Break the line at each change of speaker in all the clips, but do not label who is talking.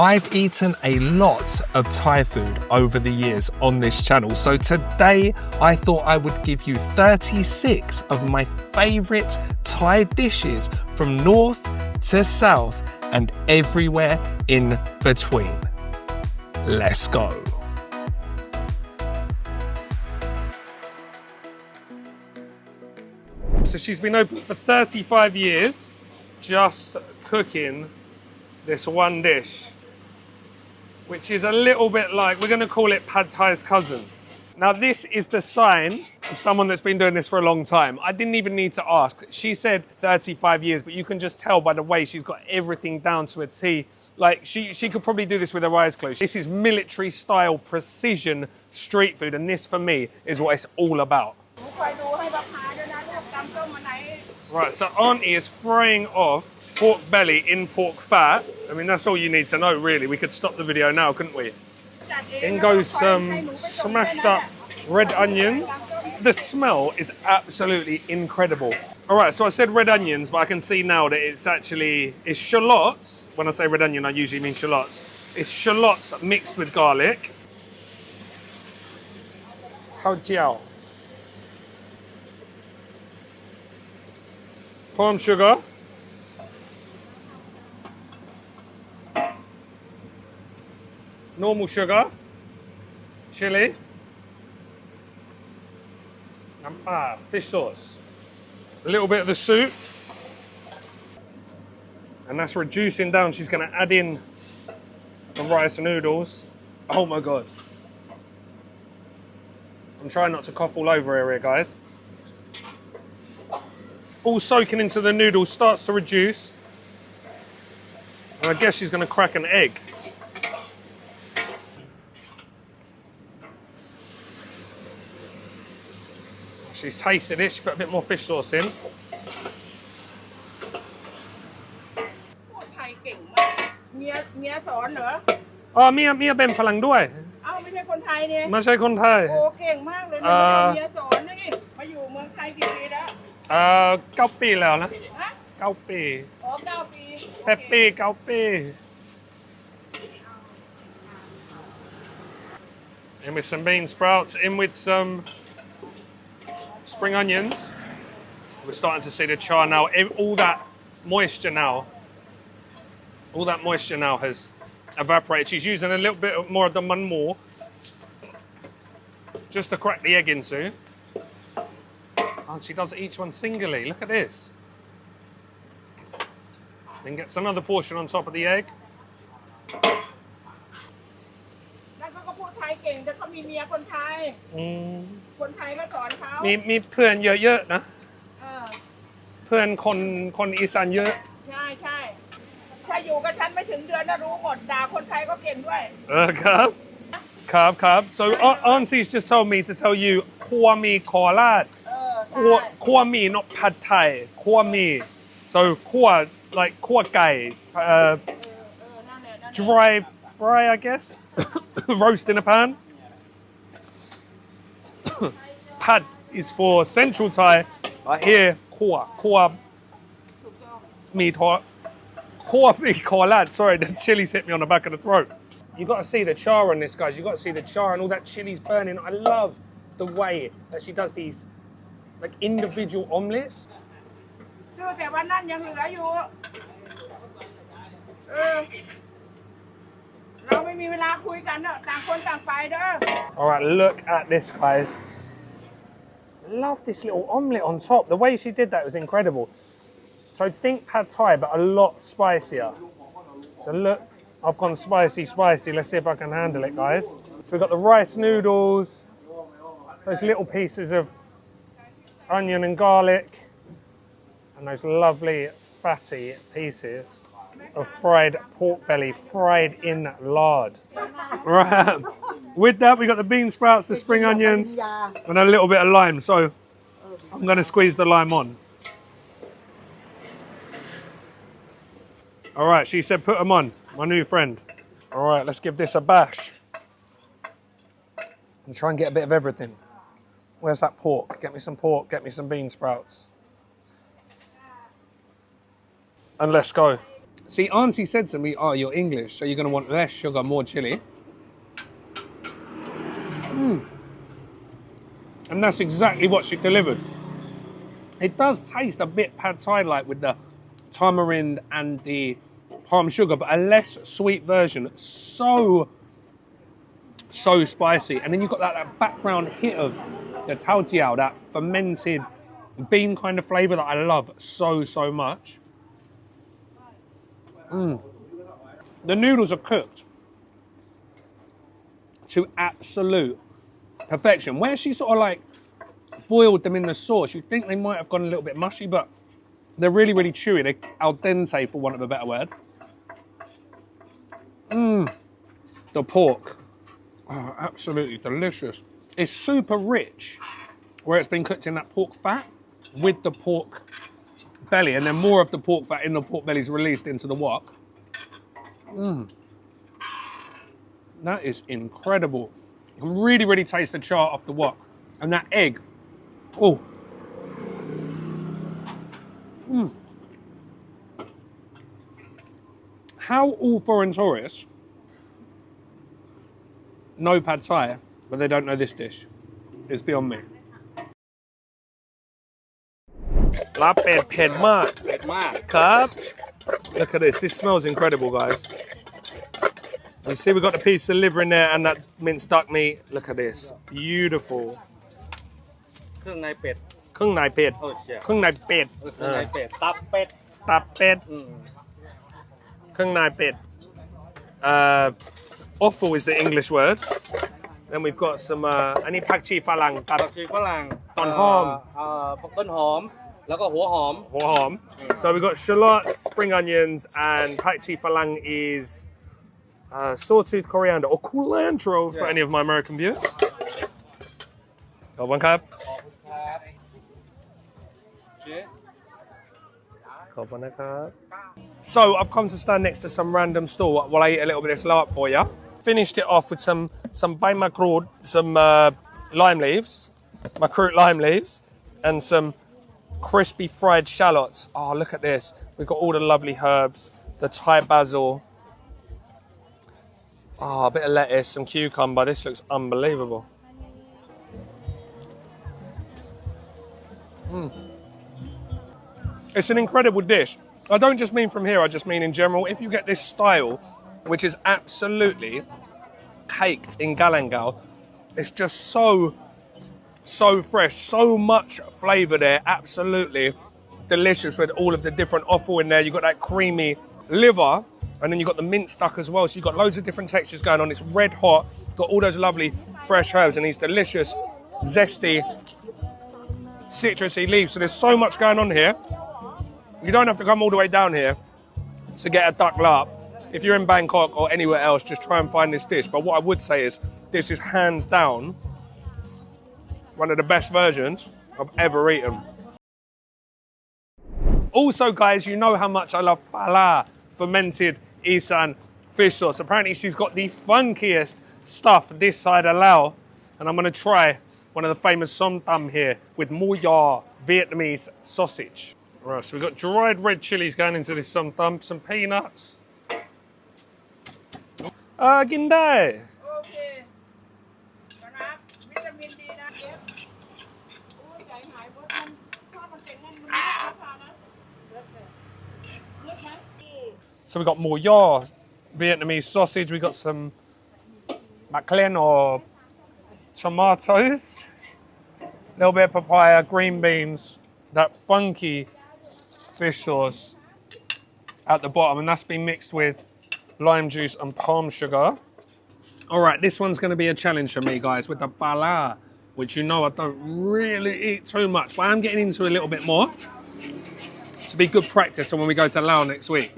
I've eaten a lot of Thai food over the years on this channel, so today I thought I would give you 36 of my favourite Thai dishes from north to south and everywhere in between. Let's go. So she's been open for 35 years, just cooking this one dish, which is a little bit like, we're gonna call it Pad Thai's cousin. Now this is the sign of someone that's been doing this for a long time. I didn't even need to ask. She said 35 years, but you can just tell by the way she's got everything down to a T. Like she could probably do this with her eyes closed. This is military style precision street food, and this for me is what it's all about. Right, so Auntie is frying off pork belly in pork fat. I mean, that's all you need to know, really. We could stop the video now, couldn't we? In goes some smashed up red onions. The smell is absolutely incredible. All right, so I said red onions, but I can see now that it's shallots. When I say red onion, I usually mean shallots. It's shallots mixed with garlic. Khao. Palm sugar. Normal sugar. Chili. Fish sauce. A little bit of the soup. And that's reducing down. She's going to add in the rice and noodles. Oh my God. I'm trying not to cough all over here, guys. All soaking into the noodles, starts to reduce. And I guess she's going to crack an egg. She's tasted it, she put a bit more fish sauce in. Oh, Mia เป็นฝรั่งด้วย ไม่ใช่คนไทยเนี่ยไม่ใช่คนไทยโอ้เก่งมากเลยนะเมียสอนนี่มาอยู่เมืองไทยกี่ปีแล้ว9 ปีแล้วนะ9 ปีอ๋อ9 ปี8 ปี9 ปี In with some bean sprouts, in with some spring onions. We're starting to see the char now. All that moisture now has evaporated. She's using a little bit more of the man more just to crack the egg into. Oh, she does each one singly. Look at this. Then gets another portion on top of the egg. Me เพื่อนเยอะๆนะเพื่อนคนอีสานเยอะใช่ถ้าอยู่กับฉันไม่ถึงเดือนน่ะรู้หมดด่าคนไทยก็เก่งด้วยครับ so Auntie's just told me to tell you คั่วมีโคราชคั่วมี not pad Thai คั่วมี so คั่ว like คั่วไก่ dry fry I guess roast in a pan. Pad is for central Thai, but here Khao Mee Korat. Sorry, the chili's hit me on the back of the throat. You got to see the char on this, guys. You got to see the char and all that chili's burning. I love the way that she does these like individual omelets. Alright, look at this, guys. Love this little omelette on top. The way she did that was incredible. So think Pad Thai, but a lot spicier. So look, I've gone spicy. Let's see if I can handle it, guys. So we've got the rice noodles, those little pieces of onion and garlic, and those lovely fatty pieces of fried pork belly, fried in lard. Right. With that, we got the bean sprouts, the spring onions, and a little bit of lime. So I'm going to squeeze the lime on. All right, she said put them on, my new friend. All right, let's give this a bash. And try and get a bit of everything. Where's that pork? Get me some pork, get me some bean sprouts. And let's go. See, Auntie said to me, oh, you're English, so you're going to want less sugar, more chili. And that's exactly what she delivered. It does taste a bit pad thai-like with the tamarind and the palm sugar, but a less sweet version. So spicy. And then you've got that background hit of the tao jiao, that fermented bean kind of flavour that I love so much. The noodles are cooked to absolute perfection. Where she sort of like boiled them in the sauce, you'd think they might have gone a little bit mushy, but they're really chewy. They're al dente, for want of a better word. The pork, oh, absolutely delicious. It's super rich where it's been cooked in that pork fat with the pork belly, and then more of the pork fat in the pork belly is released into the wok. That is incredible. You can really taste the char off the wok. And that egg, oh. How all foreign tourists know pad thai, but they don't know this dish? It's beyond me. Laabเป็ดเผ็ดมาก
เผ็ดมาก
ครับ Look at this. This smells incredible, guys. You see we've got a piece of liver in there and that minced duck meat. Look at this. Beautiful.
เครื่องในเป็ด
เครื่องในเป็ด
โอ้ยเชี่ย
เครื่องในเป็ด
เครื่องในเป็ดตับเป็ด
ตับเป็ด
อืม
เครื่องในเป็ด offal is the English word. Then we've got some อันนี้ผักชีฝรั่งกับ
ผักชีฝรั่ง
ต้นหอม
ต้นหอมแล้วก็หัวหอม
หัวหอม So we've got shallots, spring onions, and pak chi falang is sawtooth coriander or culantro for any of my American viewers. Got one cab. So I've come to stand next to some random store while I eat a little bit of this Laab for you. Finished it off with some bay makrod, some lime leaves, makrut lime leaves, and some crispy fried shallots. Oh, look at this. We've got all the lovely herbs, the Thai basil. Oh, a bit of lettuce, some cucumber. This looks unbelievable. It's an incredible dish. I don't just mean from here, I just mean in general. If you get this style, which is absolutely caked in galangal, it's just so fresh, so much flavour there, absolutely delicious with all of the different offal in there. You've got that creamy liver, and then you've got the minced duck as well. So you've got loads of different textures going on. It's red hot, got all those lovely fresh herbs and these delicious, zesty, citrusy leaves. So there's so much going on here. You don't have to come all the way down here to get a duck Laab. If you're in Bangkok or anywhere else, just try and find this dish. But what I would say is, this is hands down one of the best versions I've ever eaten. Also, guys, you know how much I love pala, fermented Isan fish sauce. Apparently, she's got the funkiest stuff this side of Laos. And I'm going to try one of the famous som tam here with moo yaw Vietnamese sausage. Right, so we've got dried red chilies going into this som tam, some peanuts. กินได้
โอเคนะครับวิตามินดีนะเอฟอุ้ยใจหายเพราะมันชอบมันเป็นนั่นมันราคานะเลิกไหม
So we've got more yaw Vietnamese sausage. We've got some maclen or tomatoes, a little bit of papaya, green beans, that funky fish sauce at the bottom, and that's been mixed with lime juice and palm sugar. All right, this one's going to be a challenge for me, guys, with the pala, which you know I don't really eat too much, but I'm getting into a little bit more to be good practice for when we go to Laos next week.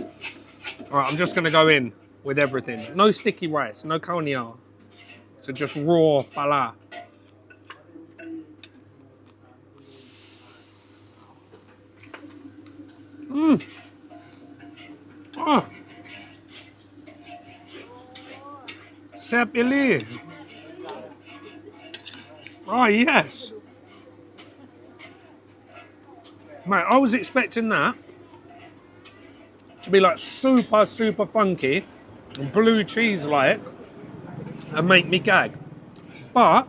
All right, I'm just going to go in with everything. No sticky rice, no khao Ngiao. So just raw pala. Oh. Sepili. Oh, yes. Mate, I was expecting that to be like super, super funky, blue cheese-like, and make me gag. But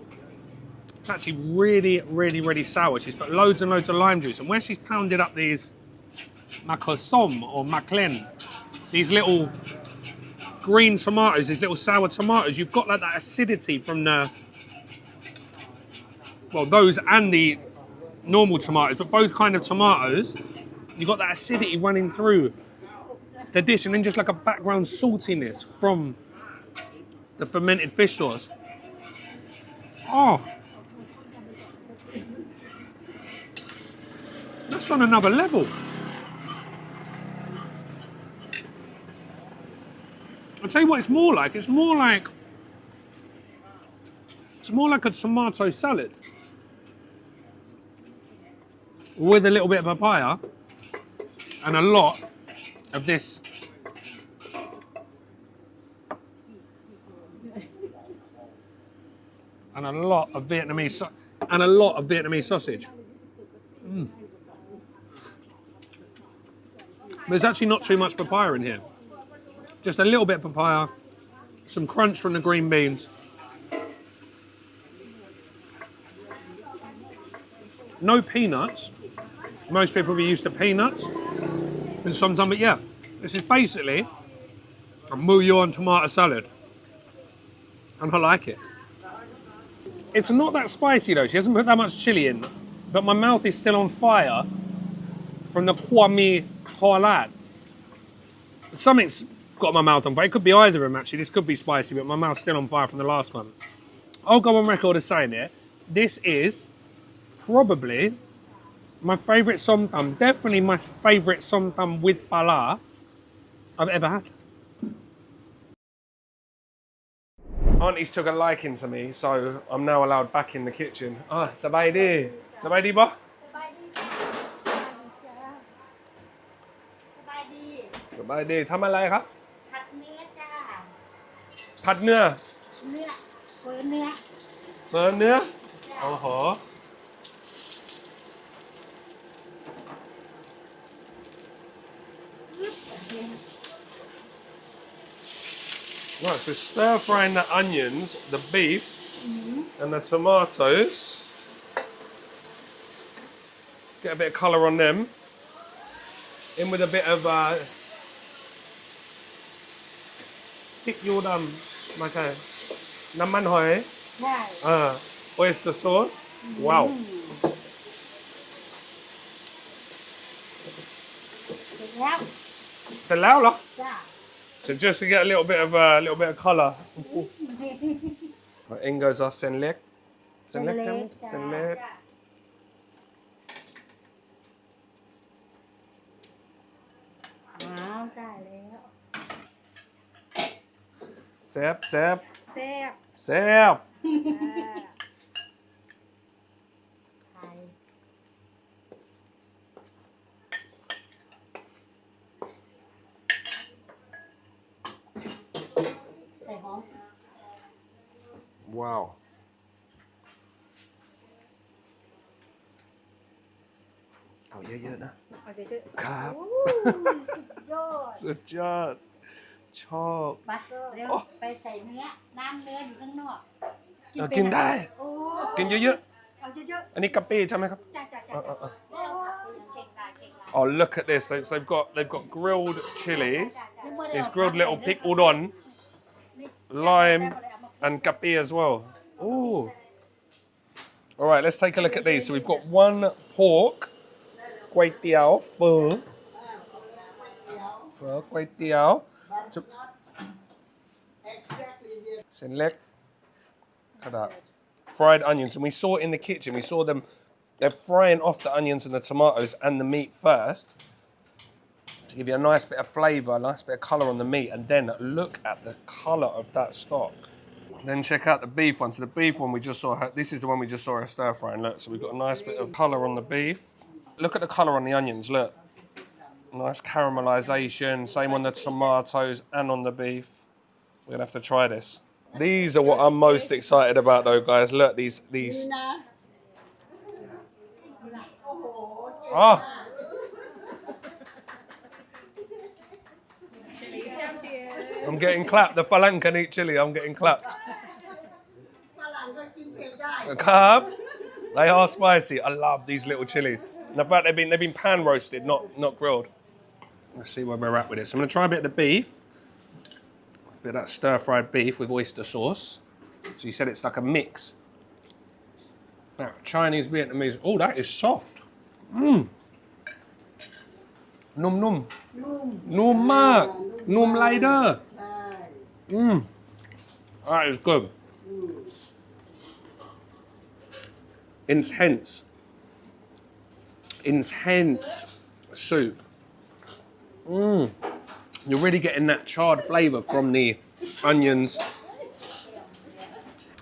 it's actually really, really, really sour. She's put loads and loads of lime juice, and where she's pounded up these makosom or maklen, these little green tomatoes, these little sour tomatoes, you've got like that acidity from the, well, those and the normal tomatoes, but both kind of tomatoes. You've got that acidity running through the dish, and then just like a background saltiness from the fermented fish sauce. Oh, that's on another level. I'll tell you what it's more like. It's more like a tomato salad with a little bit of papaya and a lot of this and a lot of Vietnamese sausage. There's actually not too much papaya in here. Just a little bit of papaya, some crunch from the green beans. No peanuts. Most people will be used to peanuts. And sometimes, but yeah, this is basically a bouillon tomato salad. And I like it. It's not that spicy though. She hasn't put that much chili in. But my mouth is still on fire from the Mee Korat. Something's got my mouth on fire. It could be either of them actually. This could be spicy, but my mouth's still on fire from the last one. I'll go on record as saying it. This is probably my favourite som tam. Definitely my favourite som tam with pala I've ever had. Auntie's took a liking to me, so I'm now allowed back in the kitchen. Ah, sabai di. Sabai di ba? Sabai di. ทำอะไรครับ
ผัดเนื้อจ้า
ผัดเนื้อ
เนื้อเฟิร์นเนื้อ
เฟิร์นเนื้อ โอ้โห Right, so we're stir frying the onions, the beef, and the tomatoes. Get a bit of colour on them. In with a bit of sik yu dam, like a naman hoi,
ได้
oyster sauce. Wow.
เสร็จแล้ว
เสร็จแล้วเหรอ
จ้า
So just to get a little bit of colour. Right, in goes our senlek. Senlek, senlek.
อ้าวได้แล้ว
Sep, sep,
แซ่บ
sep.
ไข่ ใส่หอม
Wow. Oh, yeah, nah.
เอาเจ๊ๆ
ครับ
โอ้สุดยอด
สุดยอด ชอบ
ไปเร็วไปใส่เนื้อ น้ำเนื้ออยู่ข้างนอก
กินได้
โอ้
กินเยอะ
เอาเยอะ
ๆ อันนี้กะปิใช่ไหมครับ
ๆจ้าจ้าจ้า เก่งได้เก่งได้
Oh, look at this. So they've got grilled chilies. There's grilled little pig udon, lime, and gapi as well. Ooh. All right, let's take a look at these. So we've got one pork, kway tiao, pho, kway tiao, senlek, fried onions. And we saw in the kitchen, we saw them, they're frying off the onions and the tomatoes and the meat first to give you a nice bit of flavour, a nice bit of colour on the meat. And then look at the colour of that stock. Then check out the beef one. So the beef one we just saw, this is the one we just saw her stir frying. Look, so we've got a nice bit of colour on the beef. Look at the colour on the onions, look. Nice caramelisation, same on the tomatoes and on the beef. We're gonna have to try this. These are what I'm most excited about though, guys. Look, these. Ah. I'm getting clapped. The Phalang can eat chili. I'm getting clapped. Carb. They are spicy. I love these little chilies. And the fact they've been pan roasted, not grilled. Let's see where we're at with this. I'm gonna try a bit of the beef. A bit of that stir-fried beef with oyster sauce. So you said it's like a mix. Now, Chinese, Vietnamese. Oh, that is soft. Mmm. Num num. Num ma. Num later. Mmm. That is good. Intense. Intense soup. Mmm. You're really getting that charred flavour from the onions.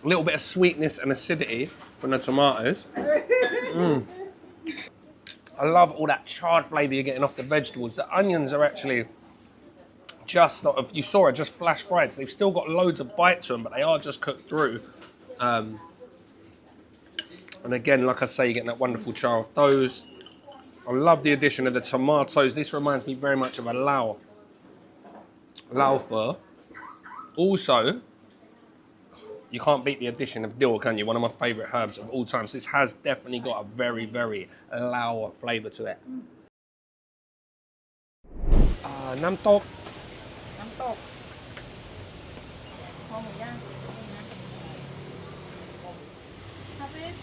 A little bit of sweetness and acidity from the tomatoes. Mmm. I love all that charred flavour you're getting off the vegetables. The onions are actually just sort of, you saw it, just flash fried. So they've still got loads of bite to them, but they are just cooked through. And again, like I say, you're getting that wonderful char of those. I love the addition of the tomatoes. This reminds me very much of a Lao pho. Also, you can't beat the addition of dill, can you? One of my favourite herbs of all time. So this has definitely got a very, very Lao flavour to it. Nam tok.
น้ำตกคอหมูย่างนะ
เขาเป็น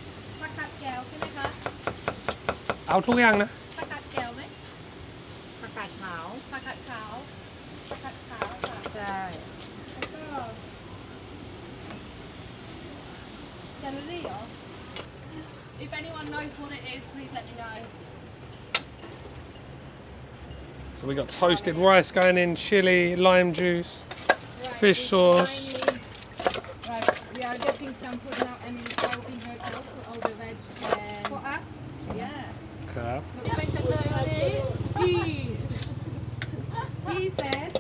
ผักกาดแก้วใช่ไหมคะ
เอาทุกอย่างนะ
ผักกาดแก้วไหม
ผักกาดขาว
ผักกาดขาวผักกาดขาวค่ะ
ใช่
แล้วก็เซลลี่เหรอ If anyone knows what it is, please let me know.
So we got toasted rice going in, chili, lime juice, fish sauce.
Right, we are getting some food now and I'll be here out for all the veg and
For us,
yeah.
Okay.
เป็นจังเลยวันนี้ He said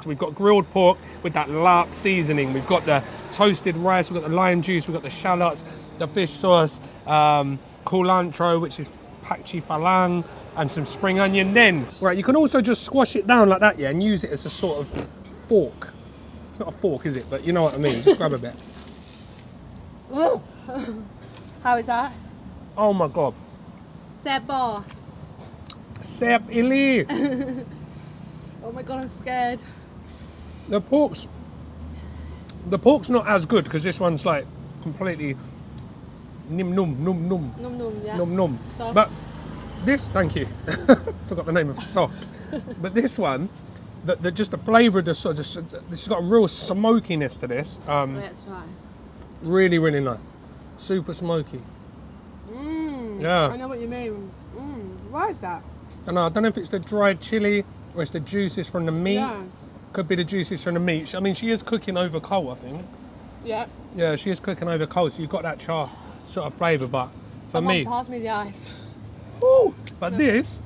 So we've got grilled pork with that Laab seasoning. We've got the toasted rice, we've got the lime juice, we've got the shallots, the fish sauce, culantro, which is pakchi phalang, and some spring onion. Then, right, you can also just squash it down like that, yeah, and use it as a sort of fork. It's not a fork, is it? But you know what I mean. Just grab a bit. Oh,
How is that?
oh my God.
แซ่บบ่
Sep ili.
Oh my god, I'm scared.
The pork's not as good because this one's like completely num num.
Num-num, yeah.
Num.
Soft.
But this, thank you. Forgot the name of soft. But this one, just the flavour of the sort of, this has got a real smokiness to this.
Let's try.
Really, really nice. Super smoky. Yeah.
I know what you mean. Why is that?
I don't know if it's the dried chili or it's the juices from the meat.
Yeah.
Could be the juices from the meat. I mean, she is cooking over coal, I think.
Yeah.
Yeah, she is cooking over coal, so you've got that char sort of flavour, but for
Someone
me...
pass me the ice.
Woo, but this,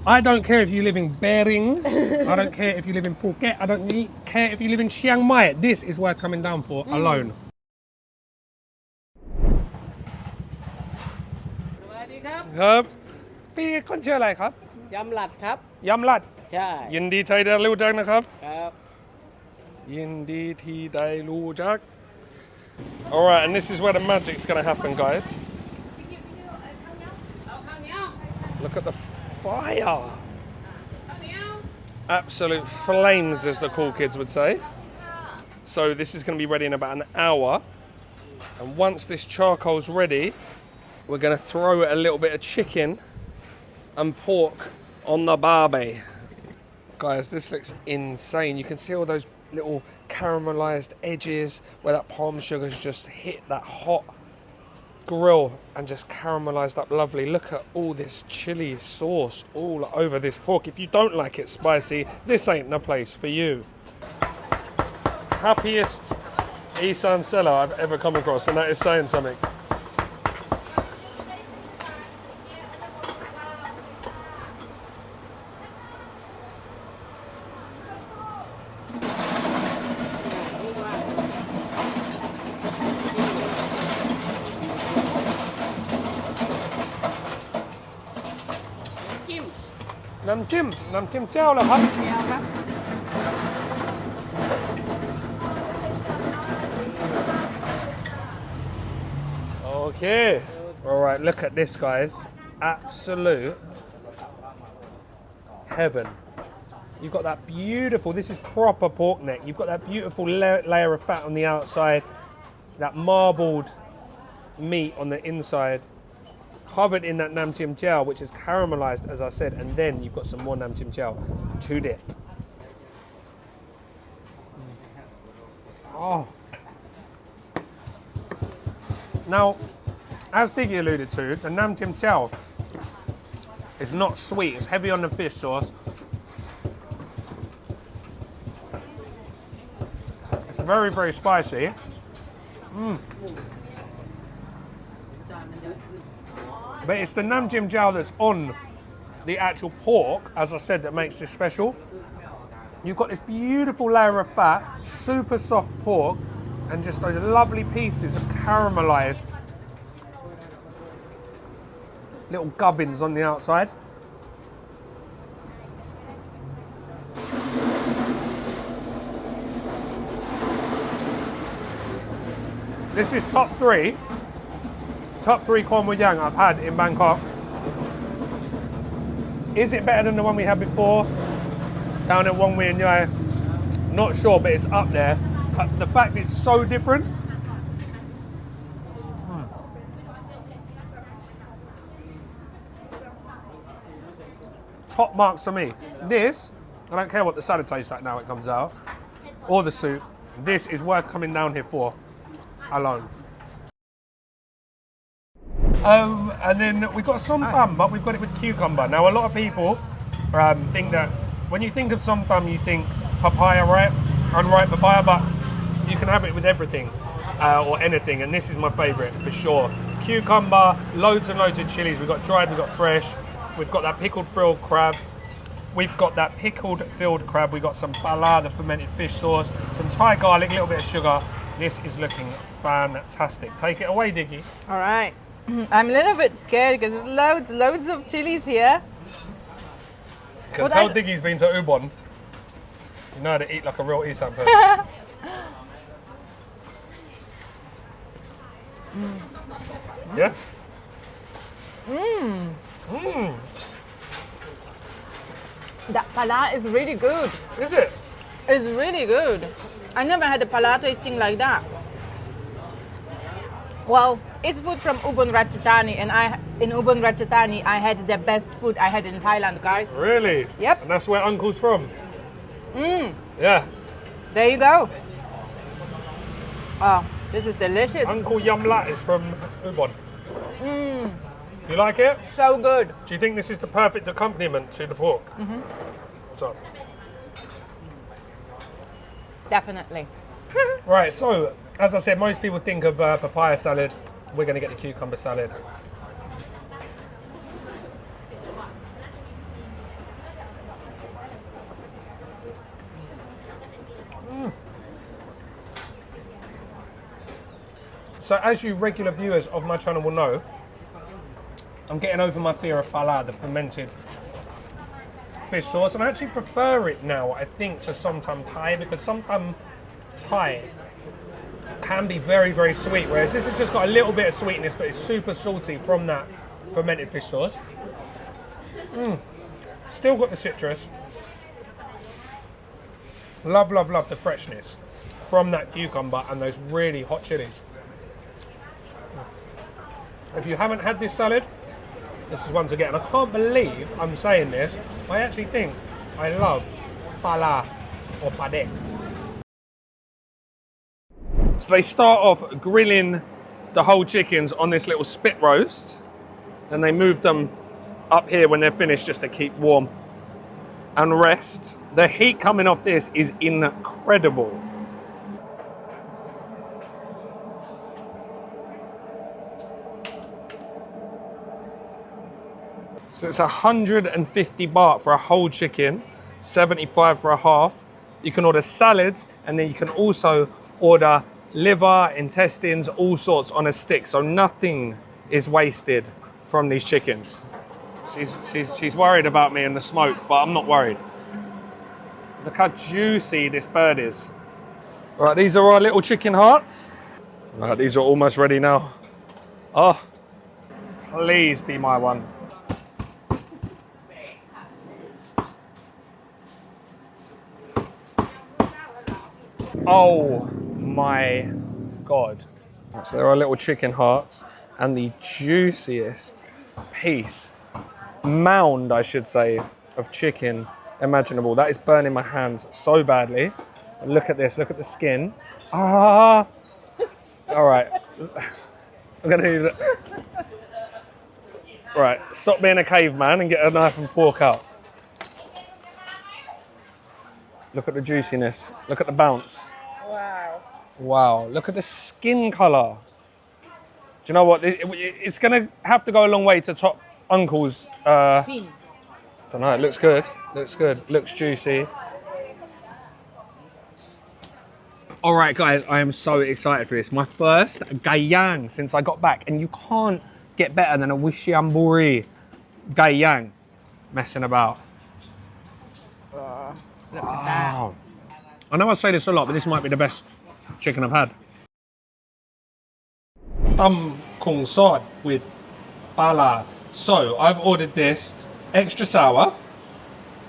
I don't care if you live in Bering, I don't care if you live in Phuket, I don't care if you live in Chiang Mai. This is worth coming down for alone.
สวัสดีครับ
ครับพี่คนชื่ออะไรครับ
ยำหลัดครับ
ยำลัด
ใช่
ยินดีที่ได้รู้จักนะครับ
ครับ
ยินดีที่ได้รู้จัก Alright, and this is where the magic's going to happen, guys. Look at the fire. Absolute flames, as the cool kids would say. So this is going to be ready in about an hour. And once this charcoal's ready, we're going to throw a little bit of chicken and pork on the barbie. Guys, this looks insane. You can see all those little caramelized edges where that palm sugar's just hit that hot grill and just caramelized up lovely. Look at all this chili sauce all over this pork. If you don't like it spicy, this ain't the place for you. Happiest Isan seller I've ever come across, and that is saying something. น้ำจิ้มเจ้าเหรอครับ
แก้วครับ
Okay. All right, look at this, guys. Absolute heaven. You've got that beautiful, this is proper pork neck. You've got that beautiful layer of fat on the outside, that marbled meat on the inside, covered in that nam chim jiao, which is caramelized, as I said, and then you've got some more nam chim jiao to dip. Oh. Now, as Diggy alluded to, the nam chim jiao is not sweet, it's heavy on the fish sauce. It's very, very spicy. But it's the nam chim jiao that's on the actual pork, as I said, that makes this special. You've got this beautiful layer of fat, super soft pork, and just those lovely pieces of caramelized little gubbins on the outside. This is top three Khao Moo Yang I've had in Bangkok. Is it better than the one we had before down at Wong Wai and Ngiao? Not sure, but it's up there. But the fact it's so different. Top marks for me. This, I don't care what the salad tastes like now it comes out, or the soup. This is worth coming down here for alone. And then we've got som tam, but we've got it with cucumber. Now, a lot of people think that when you think of som tam, you think papaya, right? Unripe papaya, but you can have it with everything or anything. And this is my favorite for sure. Cucumber, loads and loads of chilies. We've got dried, we've got fresh. We've got that pickled filled crab. We've got that pickled filled crab. We've got some pala, the fermented fish sauce, some Thai garlic, a little bit of sugar. This is looking fantastic. Take it away, Diggy.
All right. I'm a little bit scared because there's loads of chilies here.
You can tell Diggy's been to Ubon. You know how to eat like a real Isan person. Yeah?
That pala is really good.
Is it?
It's really good. I never had a pala tasting like that. Well, it's food from Ubon Ratchathani, and in Ubon Ratchathani I had the best food I had in Thailand, guys.
Really?
Yep.
And that's where Uncle's from? Yeah.
There you go. Oh, this is delicious.
Uncle Yum Lat is from Ubon. You like it?
So good.
Do you think this is the perfect accompaniment to the pork? So.
Definitely.
Right, so as I said, most people think of papaya salad. We're going to get the cucumber salad. So as you regular viewers of my channel will know, I'm getting over my fear of pala, the fermented fish sauce, and I actually prefer it now, I think, to som tam Thai, because som tam Thai can be very, very sweet, whereas this has just got a little bit of sweetness, but it's super salty from that fermented fish sauce. Still got the citrus. Love, love, love the freshness from that cucumber and those really hot chilies. If you haven't had this salad, this is one to get. And I can't believe I'm saying this. I actually think I love pala or Pad. So they start off grilling the whole chickens on this little spit roast. Then they move them up here when they're finished just to keep warm and rest. The heat coming off this is incredible. So it's 150 baht for a whole chicken, 75 for a half. You can order salads, and then you can also order liver, intestines, all sorts on a stick. So nothing is wasted from these chickens. She's worried about me and the smoke, but I'm not worried. Look how juicy this bird is. Right, these are our little chicken hearts. Right, these are almost ready now. Oh, please be my one. Oh my God. So there are little chicken hearts and the juiciest piece, mound I should say, of chicken imaginable. That is burning my hands so badly. And look at this, look at the skin. Ah! All right. I'm gonna do that. Right, stop being a caveman and get a knife and fork out. Look at the juiciness, look at the bounce.
Wow.
Wow, look at the skin colour. Do you know what? It's going to have to go a long way to top Uncle's.
Pin.
Don't know, it looks good. Looks good. Looks juicy. All right, guys, I am so excited for this. My first gayang since I got back. And you can't get better than a wishiamburi gayang. Messing about.
Look at that.
Wow. I know I say this a lot, but this might be the best chicken I've had. Tam kung sod with pala. So I've ordered this extra sour,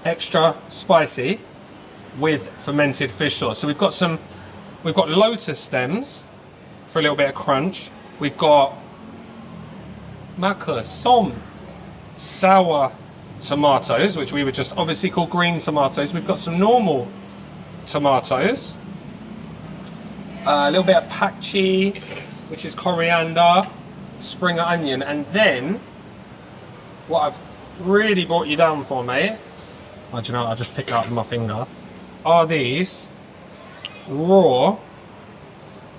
extra spicy with fermented fish sauce. So we've got lotus stems for a little bit of crunch. We've got maka som sour tomatoes, which we would just obviously call green tomatoes. We've got some normal tomatoes, a little bit of pak chi, which is coriander, spring onion, and then what I've really brought you down for, mate, oh, do you know what? I just picked it up with my finger, are these raw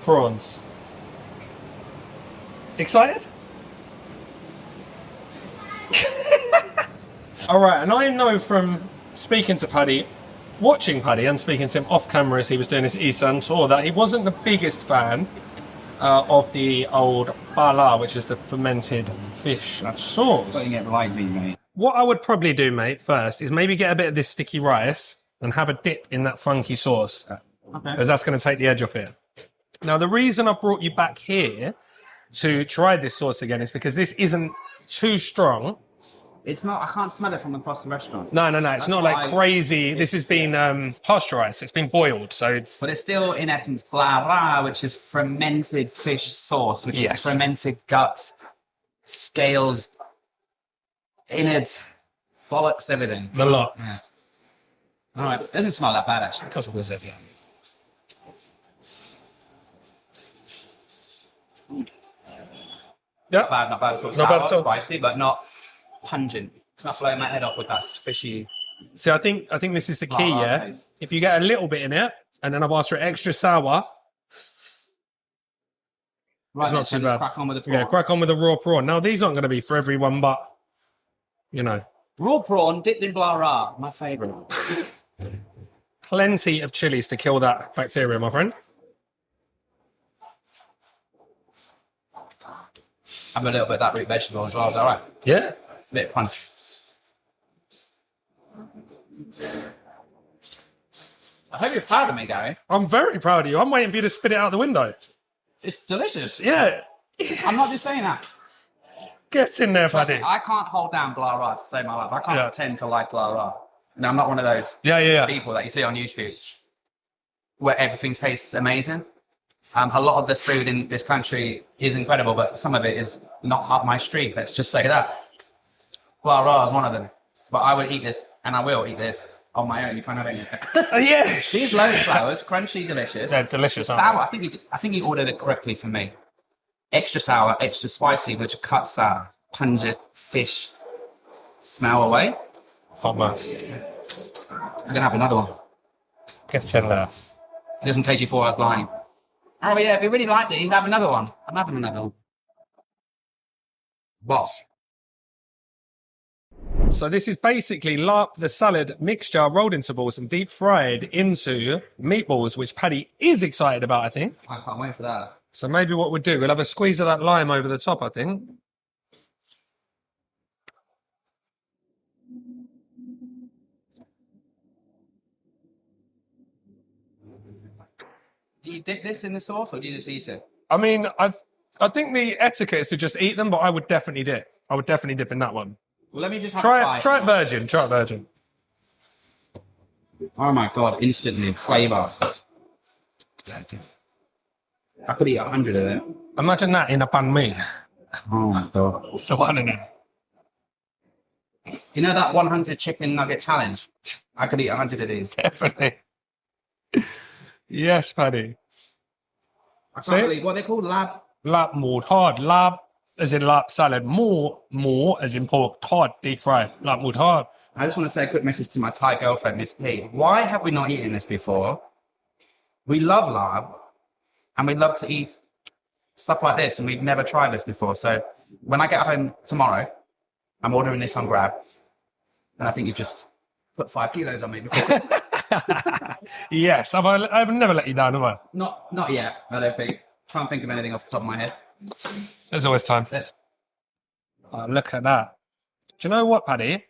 prawns. Excited? All right, and I know from speaking to Paddy, watching Paddy and speaking to him off camera as he was doing his Isan tour, that he wasn't the biggest fan of the old bala, which is the fermented fish sauce.
Putting it lightly, mate.
What I would probably do, mate, first is maybe get a bit of this sticky rice and have a dip in that funky sauce, because that's going to take the edge off it. Now, the reason I brought you back here to try this sauce again is because this isn't too strong.
It's not, I can't smell it from across the restaurant.
No, it's not like crazy. This has been pasteurized. It's been boiled, so it's...
But it's still, in essence, blara, which is fermented fish sauce, which is fermented guts, scales, innards, bollocks, everything.
The lot.
Yeah. All right, it doesn't smell that bad, actually.
It doesn't, does it? Yeah.
Not bad. Sort of
Not bad
sour,
at all.
spicy, but not pungent. It's not blowing my head off with that fishy...
See, I think this is the key,
Blah,
yeah?
taste.
If you get a little bit in it, and then I've asked for extra sour,
Right,
it's not
so
too
just
bad.
crack on with the prawn.
Yeah, crack on with the raw prawn. Now, these aren't going to be for everyone, but, you know,
Raw prawn dipped in blara, my favourite.
plenty of chilies to kill that bacteria, my friend.
Have a little bit of that root vegetable as well, is that right?
Yeah.
A bit of crunch. I hope you're proud of me, Gary.
I'm very proud of you. I'm waiting for you to spit it out the window.
It's delicious.
Yeah.
I'm not just saying that.
Get in there,
Trust
Paddy.
me, I can't hold down blara to save my life. I can't
Yeah.
pretend to like blara. You know, I'm not one of those
Yeah.
people that you see on YouTube where everything tastes amazing. A lot of the food in this country is incredible, but some of it is not up my street. Let's just say that. Blara is one of them. But I would eat this, and I will eat this on my own. You can't have any.
Yes.
These lotus flowers, crunchy, delicious.
They're delicious, aren't
Sour. I think he ordered it correctly for me. Extra sour, extra spicy, which cuts that pungent fish smell away.
Hot man.
I'm gonna have another one.
Get in there.
It doesn't taste you 4 hours lying. Oh yeah, if you really liked it, you'd have another one. I'm having another one. Bosh.
So this is basically Laab, the salad mixture rolled into balls and deep fried into meatballs, which Paddy is excited about, I think.
I can't wait for that.
So maybe what we'll do, we'll have a squeeze of that lime over the top, I think.
Do you dip this in the sauce or do you just eat it?
I mean, I think the etiquette is to just eat them, but I would definitely dip. I would definitely dip in that one.
Well, let me just have
Try
a
it.
bite.
Try it virgin. Try it virgin.
Oh my god! Instantly flavour. I could eat 100 of it.
Imagine that in a banh mi.
Oh my god!
It's the one in it.
You know that 100 chicken nugget challenge? I could eat 100 of these.
Definitely. Yes, Paddy.
I
See?
can't believe what they called Laab.
Laab mood hard. Laab as in lap salad. More as in pork. Hard, deep fry. Laab mood hard.
I just want to say a quick message to my Thai girlfriend, Miss P. Why have we not eaten this before? We love Laab, and we love to eat stuff like this, and we've never tried this before. So when I get home tomorrow, I'm ordering this on Grab, and I think you've just put 5 kilos on me before.
Yes, I've never let you down, have I?
Not yet, I don't think. Can't think of anything off the top of my head.
There's always time.
Let's...
Oh, look at that. Do you know what, Paddy?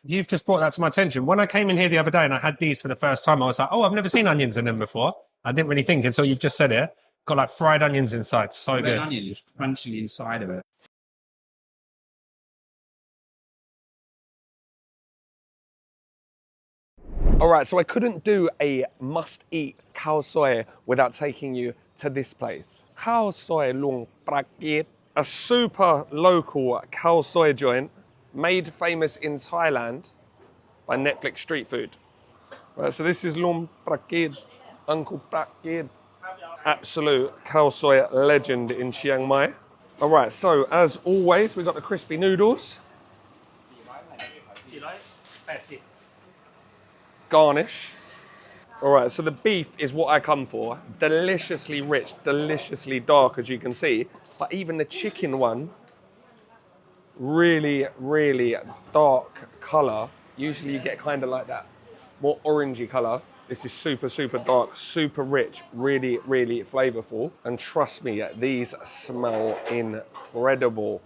You've just brought that to my attention. When I came in here the other day and I had these for the first time, I was like, oh, I've never seen onions in them before. I didn't really think until you've just said it. Got like fried onions inside. So
Red
good.
onion just crunching inside of it.
All right, so I couldn't do a must-eat khao soi without taking you to this place. Khao soi Luang Praket, a super local khao soi joint made famous in Thailand by Netflix Street Food. Right, so this is Luang Praket, Uncle Praket, absolute khao soi legend in Chiang Mai. All right, so as always, we've got the crispy noodles. Garnish. All right, so the beef is what I come for. Deliciously rich, deliciously dark, as you can see. But even the chicken one, really, really dark color. Usually you get kind of like that more orangey color. This is super, super dark, super rich, really, really flavorful. And trust me, these smell incredible.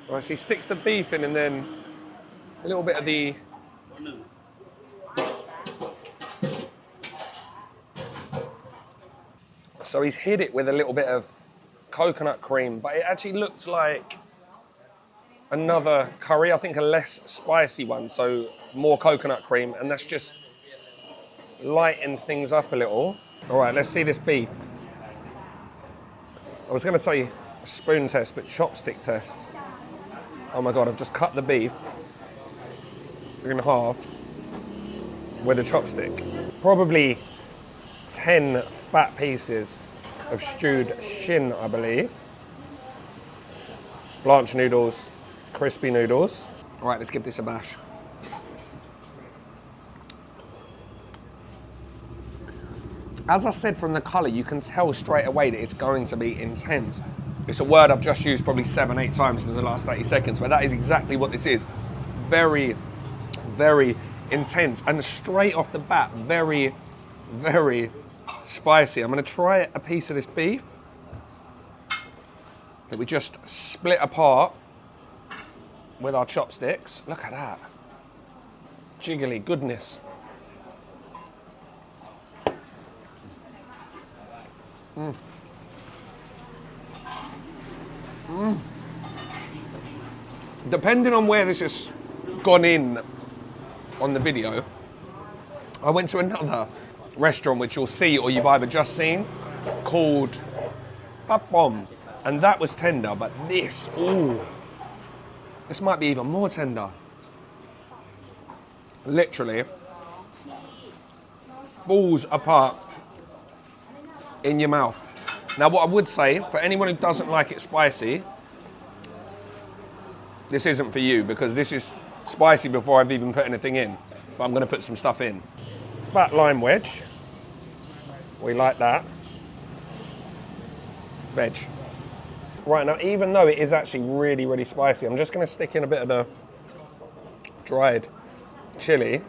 Right, so he sticks the beef in and then a little bit of the... So he's hid it with a little bit of coconut cream, but it actually looked like another curry, I think a less spicy one, so more coconut cream, and that's just lightened things up a little. All right, let's see this beef. I was gonna say spoon test, but chopstick test. Oh my God, I've just cut the beef in half with a chopstick. Probably 10 fat pieces of stewed shin, I believe. Blanched noodles, crispy noodles. All right, let's give this a bash. As I said from the colour, you can tell straight away that it's going to be intense. It's a word I've just used probably 7-8 times in the last 30 seconds, but that is exactly what this is. Very, very intense. And straight off the bat, very, very spicy. I'm gonna try a piece of this beef that we just split apart with our chopsticks. Look at that. Jiggly goodness. Depending on where this has gone in on the video, I went to another restaurant which you'll see or you've either just seen called Papom, and that was tender, but this, ooh, this might be even more tender. Literally falls apart in your mouth. Now what I would say, for anyone who doesn't like it spicy, this isn't for you because this is spicy before I've even put anything in. But I'm gonna put some stuff in. Fat lime wedge. We like that. Veg. Right, now even though it is actually really, really spicy, I'm just gonna stick in a bit of the dried chili.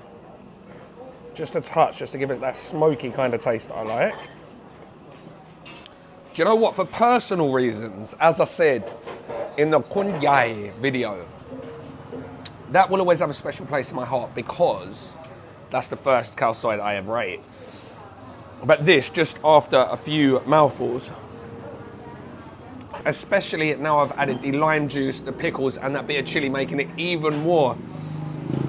Just a touch, just to give it that smoky kind of taste that I like. Do you know what? For personal reasons, as I said in the Kun Yai video, that will always have a special place in my heart because that's the first khao soi that I ever ate. But this, just after a few mouthfuls, especially now I've added the lime juice, the pickles, and that bit of chili, making it even more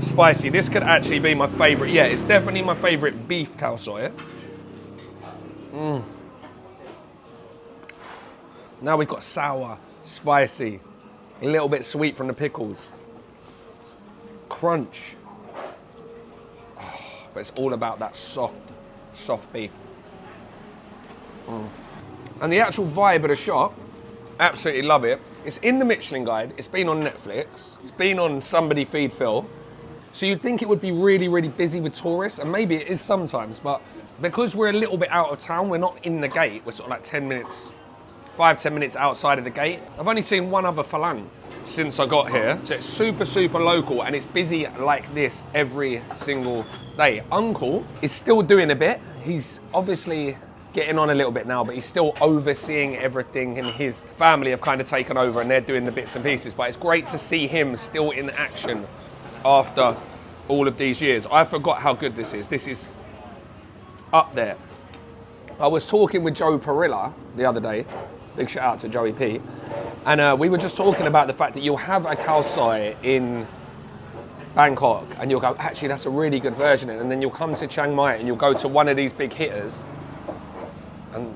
spicy. This could actually be my favorite. Yeah, it's definitely my favorite beef khao soi. Now we've got sour, spicy, a little bit sweet from the pickles. Crunch. Oh, but it's all about that soft beef. And the actual vibe of the shop, absolutely love it. It's in the Michelin Guide. It's been on Netflix. It's been on Somebody Feed Phil. So you'd think it would be really, really busy with tourists, and maybe it is sometimes, but because we're a little bit out of town, we're not in the gate. We're sort of like 10 minutes, 5-10 minutes outside of the gate. I've only seen one other phalang since I got here, so it's super, super local, and it's busy like this every single day. Uncle is still doing a bit. He's obviously getting on a little bit now, but he's still overseeing everything, and his family have kind of taken over and they're doing the bits and pieces. But it's great to see him still in action after all of these years. I forgot how good this is. This is up there. I was talking with Joe Perilla the other day. Big shout out to Joey P. And we were just talking about the fact that you'll have a khao soi in Bangkok and you'll go, actually, that's a really good version. And then you'll come to Chiang Mai and you'll go to one of these big hitters and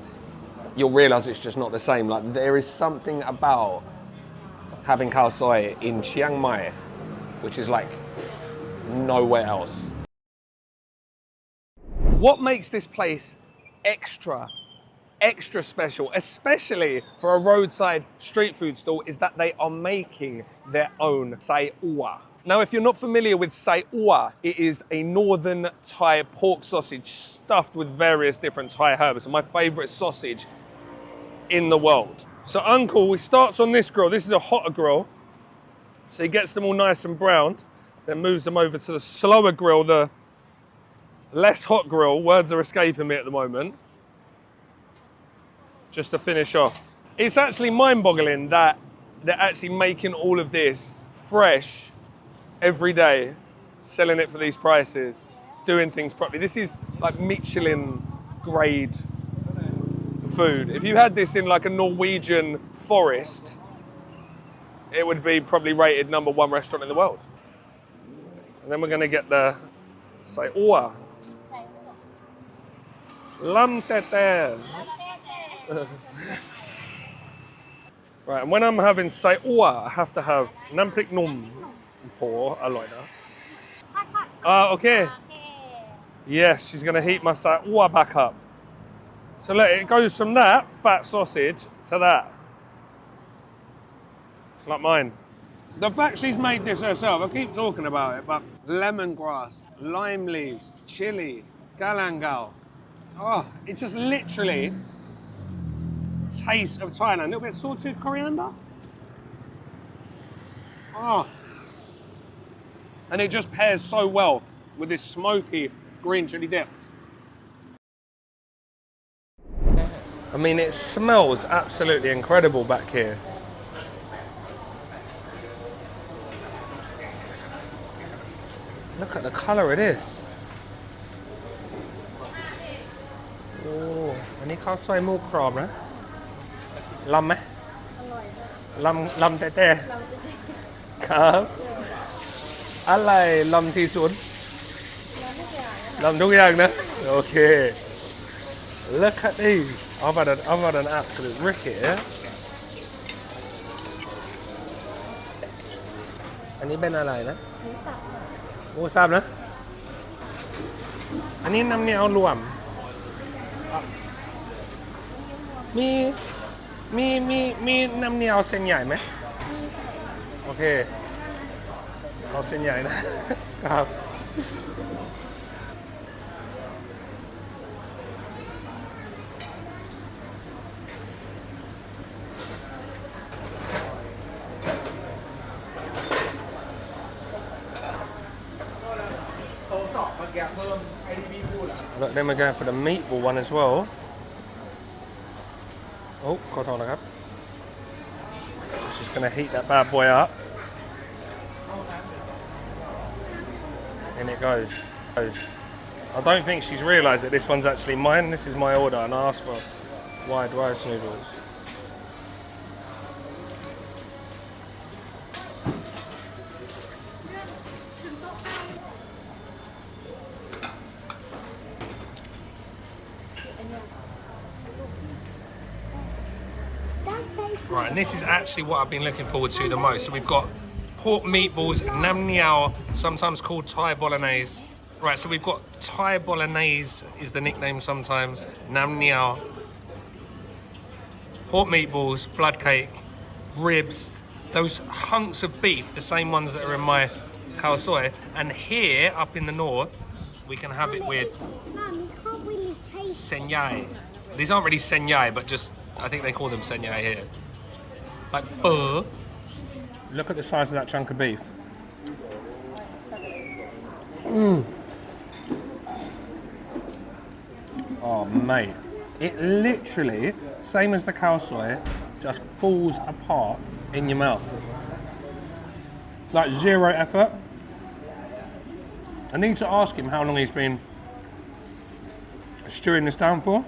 you'll realize it's just not the same. Like, there is something about having khao soi in Chiang Mai, which is like nowhere else. What makes this place extra special, especially for a roadside street food stall, is that they are making their own sai ua. Now, if you're not familiar with sai ua, it is a northern Thai pork sausage stuffed with various different Thai herbs, and my favorite sausage in the world. So Uncle, he starts on this grill. This is a hotter grill. So he gets them all nice and browned, then moves them over to the slower grill, the less hot grill. Words are escaping me at the moment. Just to finish off. It's actually mind-boggling that they're actually making all of this fresh every day, selling it for these prices, doing things properly. This is like Michelin grade food. If you had this in like a Norwegian forest, it would be probably rated #1 restaurant in the world. And then we're gonna get the sai ua. Lam tete. Right, and when I'm having sai ua, I have to have nam prik num. Poor, alloy now. Okay. Yes, she's gonna heat my sai ua back up. So look, it goes from that fat sausage to that. It's like mine. The fact she's made this herself, I keep talking about it, but lemongrass, lime leaves, chili, galangal. Oh, it just literally taste of Thailand. A little bit of sauteed coriander. Oh. And it just pairs so well with this smoky green chili dip. I mean, it smells absolutely incredible back here. Look at the colour of this. Oh, อันนี้ข้าวซอยหมูกรอบนะลำไหมลำแต่ครับอะไรลำที่สุดลำทุกอย่างนะโอเค Look at these. I've had an absolute rick here. อันนี้เป็นอะไรนะหมูสับนะอันนี้น้ำเหนียวรวมมีน้ำเหนียวเส้นใหญ่ไหมโอเคเอาเส้นใหญ่นะครับ Look, then we're going for the meatball one as well.
Oh, got on again. Just going to heat that bad boy up. In it goes. I don't think she's realised that this one's actually mine. This is my order, and I asked for wide rice noodles. Right, and this is actually what I've been looking forward to the most. So we've got pork meatballs, nam Ngiao, sometimes called Thai bolognese. Right, so we've got Thai bolognese is the nickname sometimes, nam Ngiao. Pork meatballs, blood cake, ribs, those hunks of beef, the same ones that are in my khao soi. And here, up in the north, we can have it with senyai. These aren't really senyai, but just, I think they call them senyai here. Like pho. Look at the size of that chunk of beef. Oh, mate. It literally, same as the khao soi, just falls apart in your mouth. Like zero effort. I need to ask him how long he's been stewing this down for.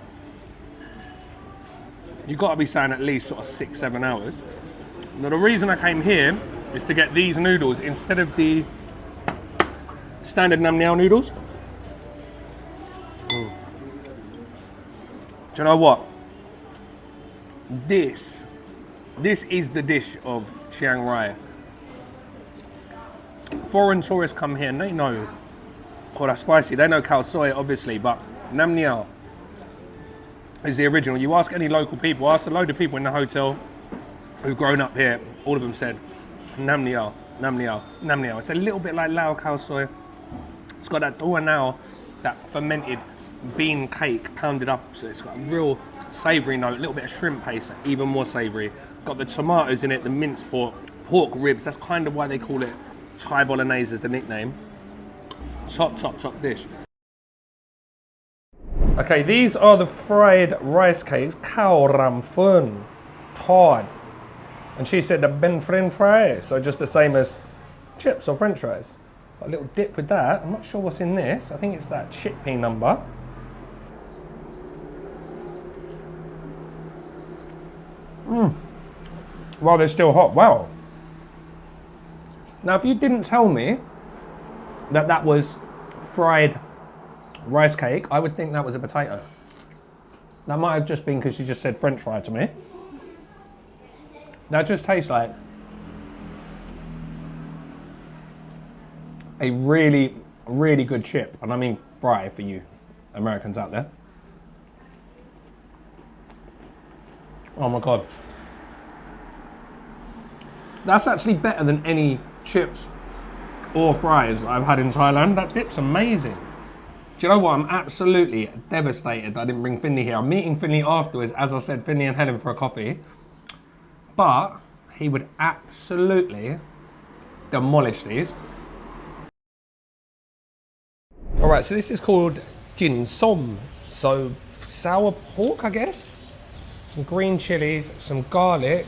You've got to be saying at least sort of 6-7 hours. Now the reason I came here is to get these noodles instead of the standard nam Ngiao noodles. Do you know what? This is the dish of Chiang Rai. Foreign tourists come here and they know Korat spicy. They know khao soi obviously, but nam Ngiao is the original. You ask any local people, ask a load of people in the hotel who've grown up here, all of them said nam Ngiao, nam Ngiao, nam Ngiao. It's a little bit like Lao khao soi. It's got that dua now, that fermented bean cake pounded up, so it's got a real savoury note, a little bit of shrimp paste, even more savoury. Got the tomatoes in it, the minced pork ribs. That's kind of why they call it Thai bolognese as the nickname. Top dish. Okay, these are the fried rice cakes, Khao Ram Fuen, Todd. And she said the Ben French fry, so just the same as chips or French fries. Got a little dip with that. I'm not sure what's in this. I think it's that chickpea number. While they're still hot, wow. Now, if you didn't tell me that that was fried rice cake, I would think that was a potato. That might have just been because she just said French fry to me. That just tastes like a really, really good chip. And I mean fry for you Americans out there. Oh my God. That's actually better than any chips or fries I've had in Thailand. That dip's amazing. Do you know what? I'm absolutely devastated that I didn't bring Finley here. I'm meeting Finley afterwards, as I said, Finley and Helen for a coffee. But he would absolutely demolish these. All right, so this is called Jeen Som. So sour pork, I guess. Some green chilies, some garlic,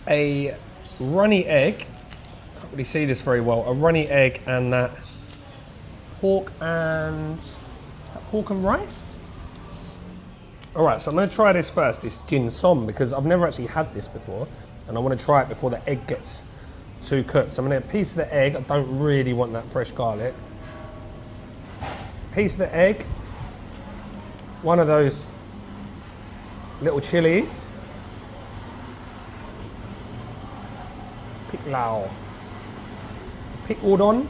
a runny egg. Can't really see this very well. A runny egg and that pork and rice. All right, so I'm gonna try this first, this Jeen Som, because I've never actually had this before, and I want to try it before the egg gets too cooked. So I'm gonna get a piece of the egg. I don't really want that fresh garlic. Piece of the egg. One of those little chilies. Pick Lao. Pick Udon.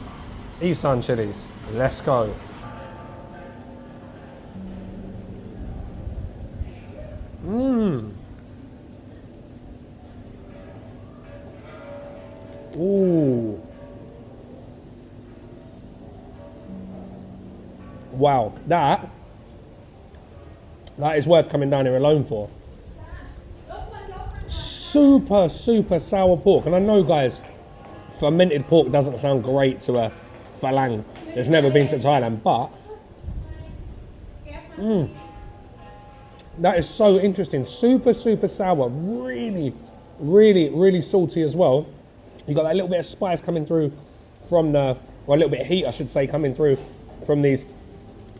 Isan chilies. Let's go. Ooh. Wow, that is worth coming down here alone for. Super, super sour pork. And I know, guys, fermented pork doesn't sound great to a Phalang that's never been to Thailand, but That is so interesting. Super, super sour. Really, really, really salty as well. You got that little bit of spice coming through from the, or a little bit of heat, I should say, coming through from these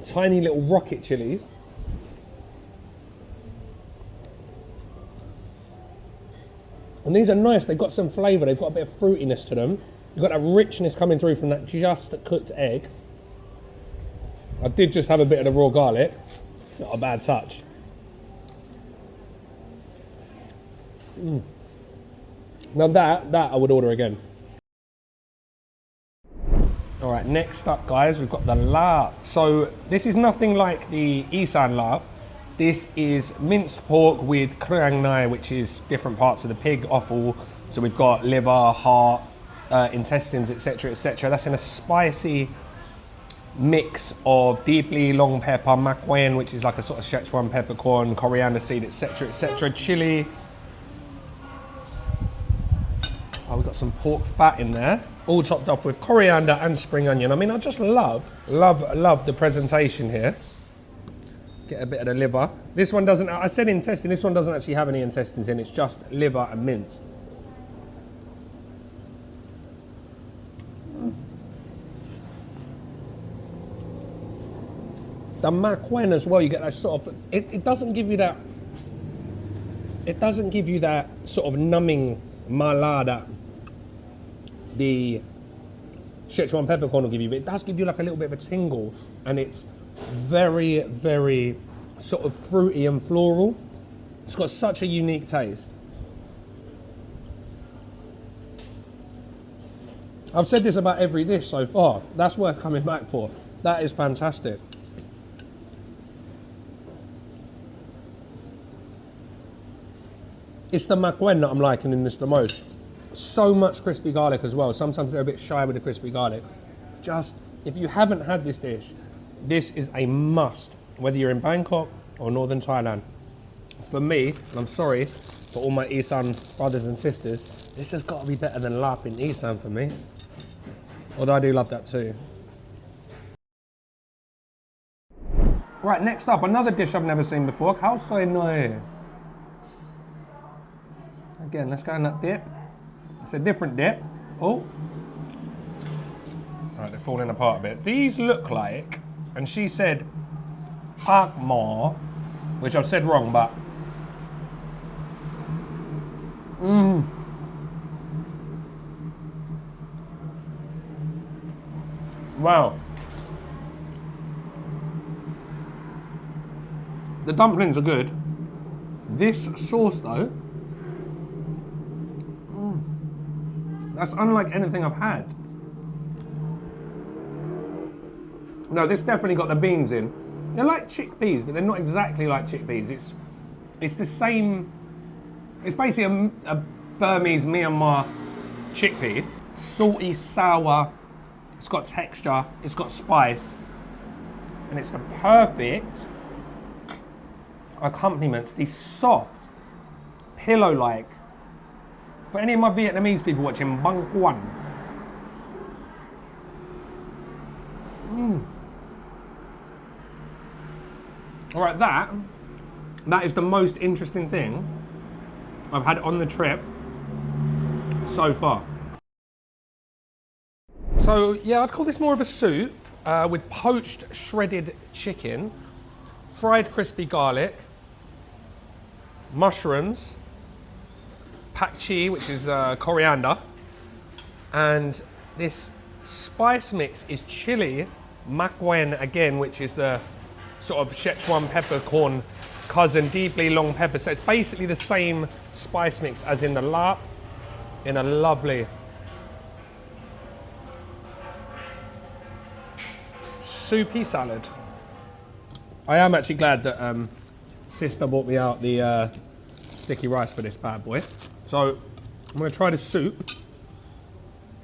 tiny little rocket chilies. And these are nice. They've got some flavour. They've got a bit of fruitiness to them. You've got that richness coming through from that just cooked egg. I did just have a bit of the raw garlic. Not a bad touch. Now that I would order again. All right, next up, guys, we've got the Laab. So this is nothing like the Isan Laab. This is minced pork with krang nai, which is different parts of the pig offal. So we've got liver, heart, intestines, etc., etc. That's in a spicy mix of deeply long pepper, makwen, which is like a sort of Szechuan peppercorn, coriander seed, etc., etc., chili. Oh, we've got some pork fat in there, all topped off with coriander and spring onion. I mean, I just love the presentation here. Get a bit of the liver. This one doesn't, I said intestine, this one doesn't actually have any intestines in, it's just liver and mince. The makwen as well, you get that sort of, it doesn't give you that, it doesn't give you that sort of numbing mala that the Szechuan peppercorn will give you, but it does give you like a little bit of a tingle, and it's very, very sort of fruity and floral. It's got such a unique taste. I've said this about every dish so far. That's worth coming back for. That is fantastic. It's the makwen that I'm liking in this the most. So much crispy garlic as well. Sometimes they're a bit shy with the crispy garlic. Just, if you haven't had this dish, this is a must, whether you're in Bangkok or northern Thailand. For me, and I'm sorry for all my Isan brothers and sisters, this has got to be better than Laab in Isan for me. Although I do love that too. Right, next up, another dish I've never seen before, Khao Soi Noi. Again, let's go in that dip. It's a different dip. Oh. All right, they're falling apart a bit. These look like, and she said Tok Moo, which I've said wrong, but wow. The dumplings are good. This sauce though, that's unlike anything I've had. No, this definitely got the beans in. They're like chickpeas, but they're not exactly like chickpeas. It's the same, it's basically a Burmese Myanmar chickpea. Salty, sour, it's got texture, it's got spice, and it's the perfect accompaniment. These soft, pillow-like. For any of my Vietnamese people watching, bang quan. All right, that is the most interesting thing I've had on the trip so far. So yeah, I'd call this more of a soup with poached shredded chicken, fried crispy garlic, mushrooms, pak chi, which is coriander, and this spice mix is chili, makwen again, which is the sort of Szechuan peppercorn cousin, deeply long pepper. So it's basically the same spice mix as in the Laab, in a lovely soupy salad. I am actually glad that sister bought me out the sticky rice for this bad boy. So I'm gonna try the soup.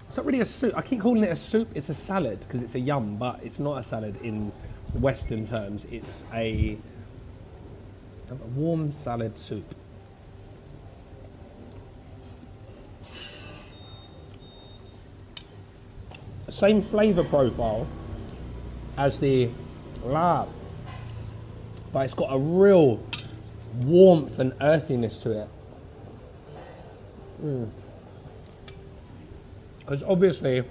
It's not really a soup. I keep calling it a soup. It's a salad because it's a yum, but it's not a salad in Western terms. It's a warm salad soup. Same flavour profile as the Laab, but it's got a real warmth and earthiness to it. Because obviously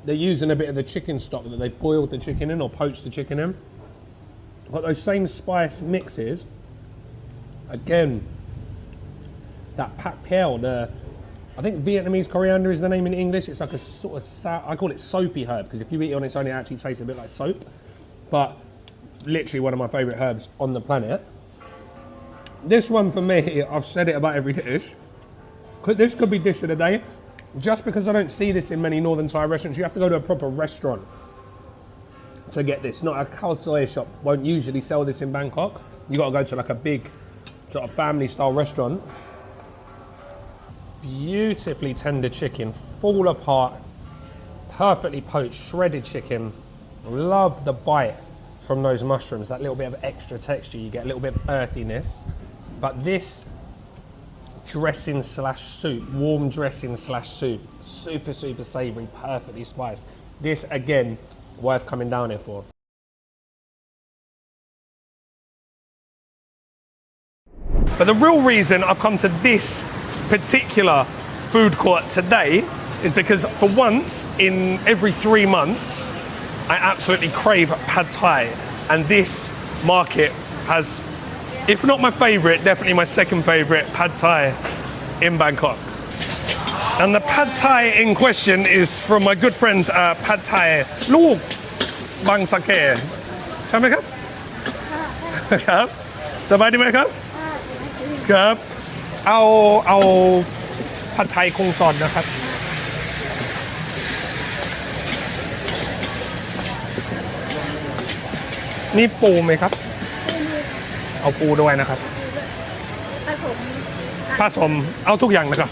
they're using a bit of the chicken stock that they boiled the chicken in or poached the chicken in. Got those same spice mixes. Again, that Papaya, I think Vietnamese coriander is the name in English. It's like a sort of I call it soapy herb because if you eat it on its own, it actually tastes a bit like soap. But literally one of my favourite herbs on the planet. This one for me, I've said it about every dish. This could be dish of the day. Just because I don't see this in many northern Thai restaurants, you have to go to a proper restaurant to get this. Not a khao soi shop won't usually sell this in Bangkok. You got to go to like a big sort of family style restaurant. Beautifully tender chicken, fall apart, perfectly poached, shredded chicken. Love the bite from those mushrooms, that little bit of extra texture you get, a little bit of earthiness. But this dressing slash soup, warm dressing slash soup, super savoury, perfectly spiced. This again, worth coming down here for. But the real reason I've come to this particular food court today is because for once in every 3 months, I absolutely crave pad thai. And this market has, if not my favourite, definitely my second favourite pad thai in Bangkok. And the pad thai in question is from my good friends at Pad Thai Look Bang Sake. ใช่ไหมครับ ครับสบายดีไหมครับ ครับ เอาผัดไทยคงซอนนะครับ นี่ปูไหมครับ เอาปูด้วยนะครับ ผสม เอาทุกอย่างนะครับ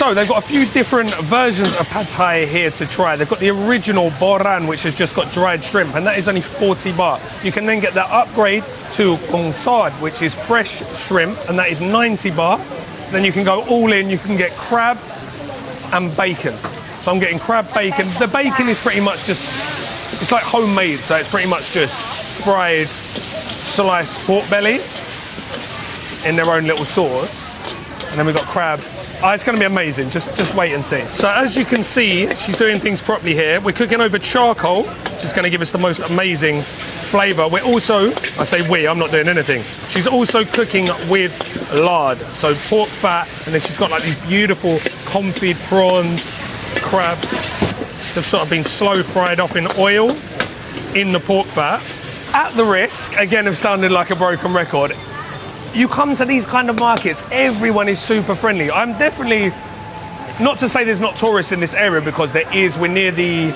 So they've got a few different versions of pad thai here to try. They've got the original boran, which has just got dried shrimp, and that is only 40 baht. You can then get the upgrade to kong sod, which is fresh shrimp, and that is 90 baht. Then you can go all in, you can get crab and bacon. So I'm getting crab bacon. The bacon is pretty much just, it's like homemade, so it's pretty much just fried, sliced pork belly in their own little sauce. And then we've got crab. Oh, it's going to be amazing. Just wait and see. So as you can see, she's doing things properly here. We're cooking over charcoal, which is going to give us the most amazing flavour. We're also, I say we, I'm not doing anything. She's also cooking with lard, so pork fat, and then she's got like these beautiful confit prawns, crab. They've sort of been slow fried off in oil in the pork fat. At the risk, again, of sounding like a broken record, you come to these kind of markets, everyone is super friendly. I'm definitely, not to say there's not tourists in this area, because there is. We're near the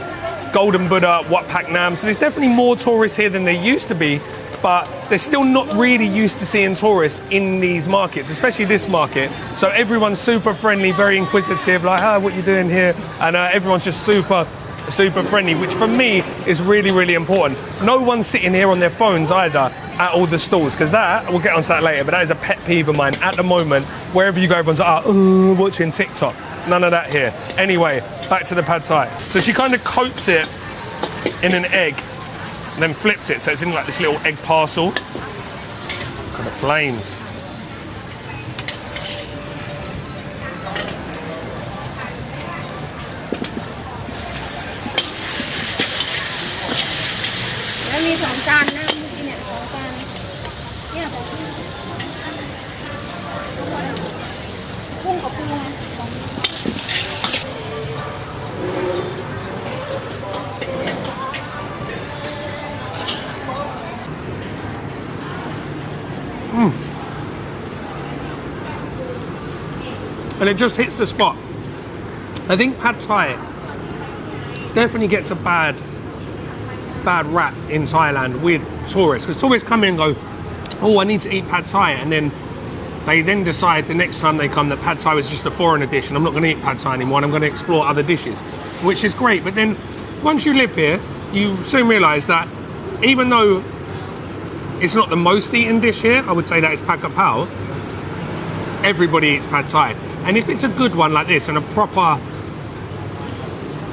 Golden Buddha, Wat Pak Nam, so there's definitely more tourists here than there used to be, but they're still not really used to seeing tourists in these markets, especially this market. So everyone's super friendly, very inquisitive, like, "Hi, what you doing here?" And everyone's just super friendly, which for me is really important. No one's sitting here on their phones either at all the stalls, because that, we'll get onto that later, but that is a pet peeve of mine at the moment. Wherever you go, everyone's like, "Oh, watching TikTok." None of that here. Anyway, back to the pad thai. So she kind of coats it in an egg and then flips it, so it's in like this little egg parcel. Look at the flames. And it just hits the spot. I think pad thai definitely gets a bad rap in Thailand with tourists, because tourists come in and go, "Oh, I need to eat pad thai," and then they then decide the next time they come that pad thai is just a foreigner dish and I'm not going to eat pad thai anymore and I'm going to explore other dishes, which is great. But then once you live here, you soon realise that even though it's not the most eaten dish here, I would say that it's Pad Kapao, everybody eats pad thai. And if it's a good one like this and a proper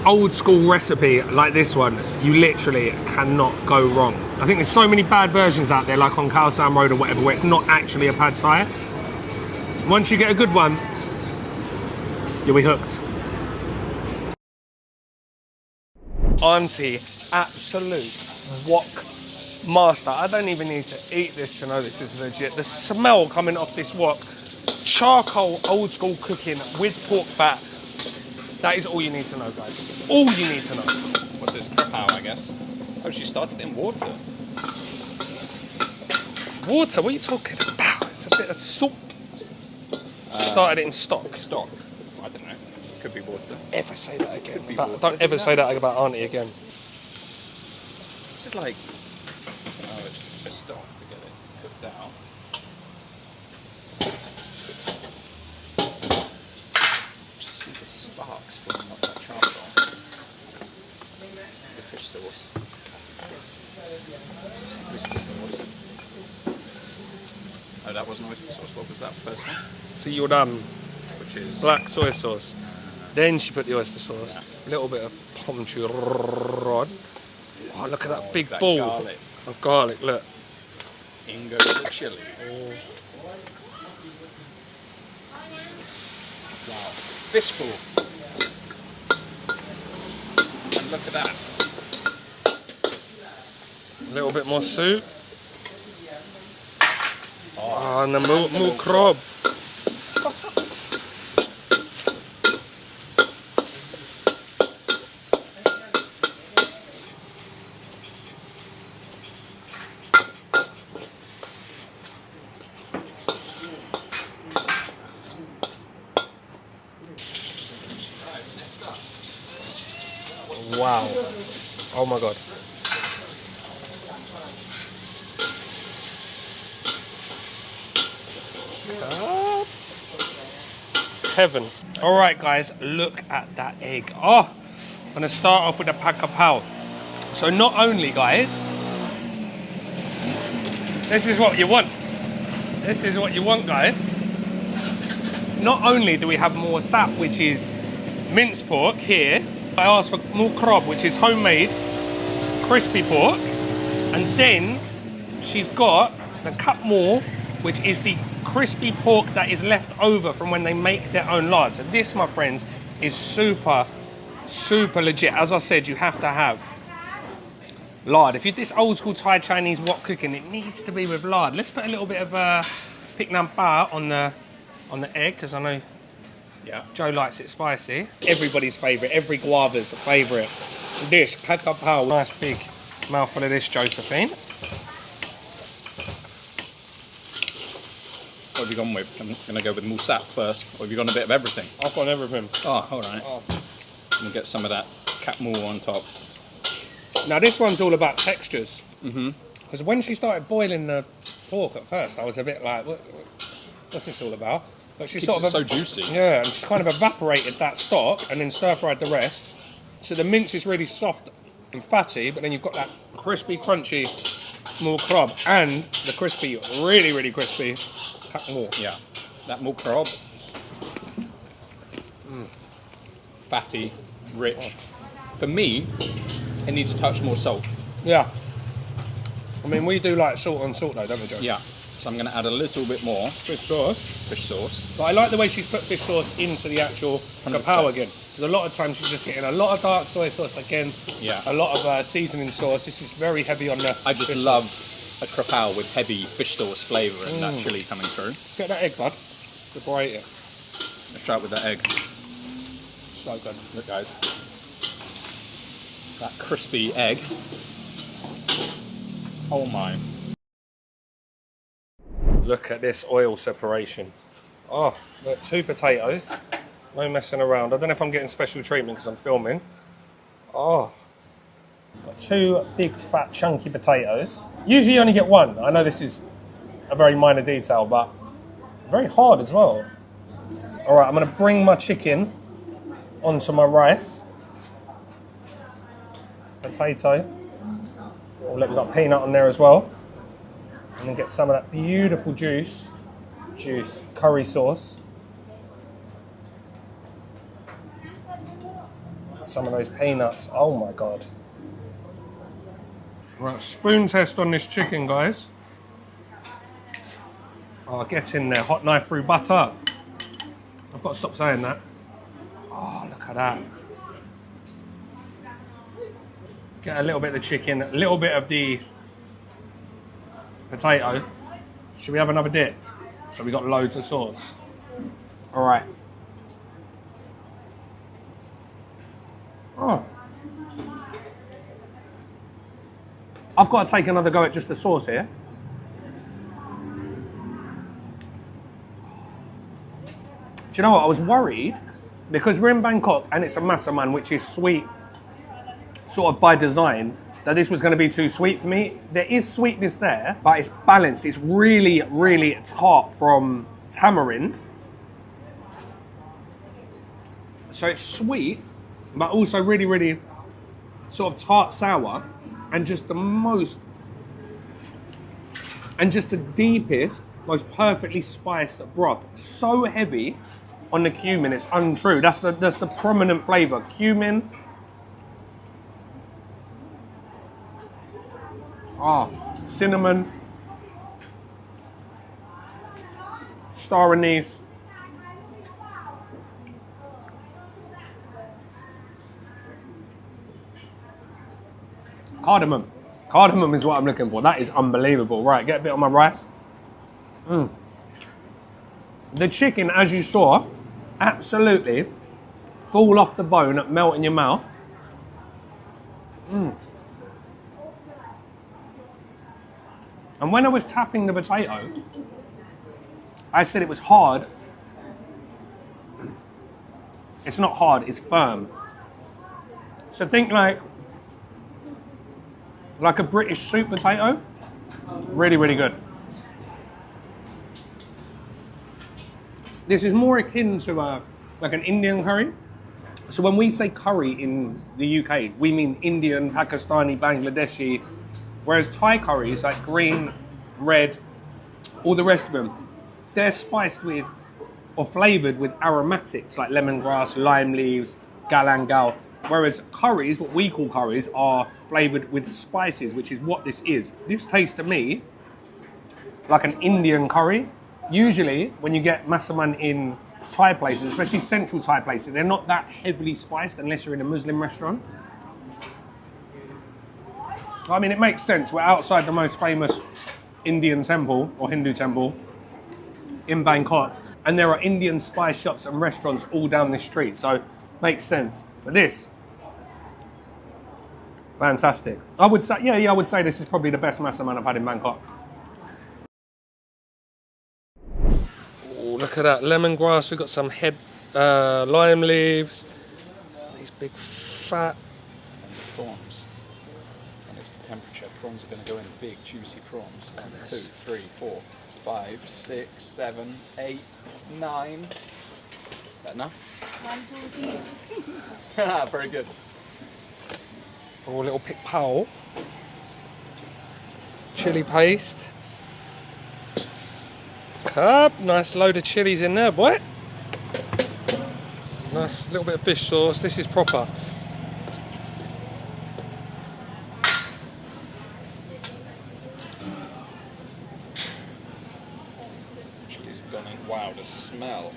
old school recipe like this one, you literally cannot go wrong. I think there's so many bad versions out there, like on Khao San Road or whatever, where it's not actually a pad thai. Once you get a good one, you'll be hooked. Auntie, absolute wok master. I don't even need to eat this to know this is legit. The smell coming off this wok, charcoal old school cooking with pork fat. That is all you need to know, guys. All you need to know.
What's this? Papaya, I guess. Oh, she started in water.
Water? What are you talking about? It's a bit of salt. She started it in stock.
Stock? I don't know. Could be water.
Ever say that again?
Water.
Don't ever say that about Auntie again.
This is like... Oh, it's stock to get it cooked out. Just see the sparks flying off that charcoal. The fish sauce. Oyster sauce. Oh, that wasn't oyster sauce. What was that first one?
Siyodam,
Which is...
black soy sauce. Then she put the oyster sauce. A little bit of pomchu rod. Oh, look at that big
that
ball
garlic.
of garlic. Look.
In goes the chili. Wow. Fistful. And look at that.
A little bit more soup. Oh, and the Mee Korat. Wow. Oh my God. Heaven. All right, guys, look at that egg. Oh, I'm gonna start off with the Papaya. So not only, guys, this is what you want. This is what you want, guys. Not only do we have more sap, which is minced pork here, I asked for Mee Korat, which is homemade crispy pork, and then she's got the Khao Moo, which is the crispy pork that is left over from when they make their own lard. So this, my friends, is super, super legit. As I said, you have to have lard. If you're this old school Thai Chinese wok cooking, it needs to be with lard. Let's put a little bit of Pik Nam Pa on the egg, because I know Joe likes it spicy. Everybody's favourite, every guava's favourite dish. Papaya. Nice big mouthful of this, Josephine.
What have you gone with? I'm going to go with moussap first. Or have you gone a bit of everything?
I've got everything.
Oh, all right. I'm going to get some of that Khao Moo on top.
Now this one's all about textures. Because when she started boiling the pork at first, I was a bit like, what's this all about? But she sort of
so juicy.
Yeah, and she's kind of evaporated that stock and then stir-fried the rest. So the mince is really soft and fatty, but then you've got that crispy, crunchy Mee Korat and the crispy, really, really crispy Khao Moo.
Yeah. That Mee Korat. Fatty, rich. For me, it needs a touch more salt.
Yeah. I mean, we do like salt on salt though, don't we, Joe?
Yeah. So I'm going to add a little bit more
Fish sauce.
fish sauce.
But I like the way she's put fish sauce into the actual Papaya again. Because a lot of times she's just getting a lot of dark soy sauce again.
Yeah.
A lot of seasoning sauce. This is very heavy on the
I just
fish
love a Papaya with heavy fish sauce flavour and that chili coming through.
Get that egg, bud. Before I eat it.
Let's try it with that egg.
So good.
Look, guys. That crispy egg. Oh my.
Look at this oil separation. Oh, look, 2 potatoes. No messing around. I don't know if I'm getting special treatment because I'm filming. Oh. Got 2 big, fat, chunky potatoes. Usually you only get 1. I know this is a very minor detail, but very hard as well. All right, I'm going to bring my chicken onto my rice. Potato. Oh, look, we've got peanut on there as well. And then get some of that beautiful juice, curry sauce. Some of those peanuts, oh my God. Right, spoon test on this chicken, guys. Oh, get in there, hot knife through butter. I've got to stop saying that. Oh, look at that. Get a little bit of the chicken, a little bit of the potato. Should we have another dip? So we got loads of sauce. All right. Oh. I've got to take another go at just the sauce here. Do you know what? I was worried because we're in Bangkok and it's a massaman, which is sweet, sort of by design, that this was going to be too sweet for me. There is sweetness there, but it's balanced. It's really, really tart from tamarind. So it's sweet, but also really, really sort of tart sour, and just the most, and just the deepest, most perfectly spiced broth. So heavy on the cumin, it's untrue. That's the prominent flavour. Cumin. Cinnamon. Star anise. Cardamom. Cardamom is what I'm looking for. That is unbelievable. Right, get a bit on my rice. The chicken, as you saw, absolutely fall off the bone, melt in your mouth. And when I was tapping the potato, I said it was hard. It's not hard, it's firm. So think like a British soup potato. Really, really good. This is more akin to like an Indian curry. So when we say curry in the UK, we mean Indian, Pakistani, Bangladeshi, whereas Thai curries, like green, red, all the rest of them, they're spiced with or flavoured with aromatics like lemongrass, lime leaves, galangal. Whereas curries, what we call curries, are flavoured with spices, which is what this is. This tastes to me like an Indian curry. Usually, when you get massaman in Thai places, especially central Thai places, they're not that heavily spiced unless you're in a Muslim restaurant. I mean, it makes sense. We're outside the most famous Indian temple, or Hindu temple, in Bangkok. And there are Indian spice shops and restaurants all down this street, so makes sense. But this, fantastic. I would say, I would say this is probably the best massaman I've had in Bangkok. Oh, look at that lemongrass. We've got some lime leaves. These big fat
Prawns. And it's the temperature. Prawns are going to go in big, juicy prawns. 1, 2, 3, 4, 5, 6, 7, 8, 9. Is that enough?
1, 2, 3.
Very good.
Oh, a little pick pao. Chili paste. Cup. Nice load of chilies in there, boy. Nice little bit of fish sauce. This is proper.
Chilies have gone in. Wow, the smell.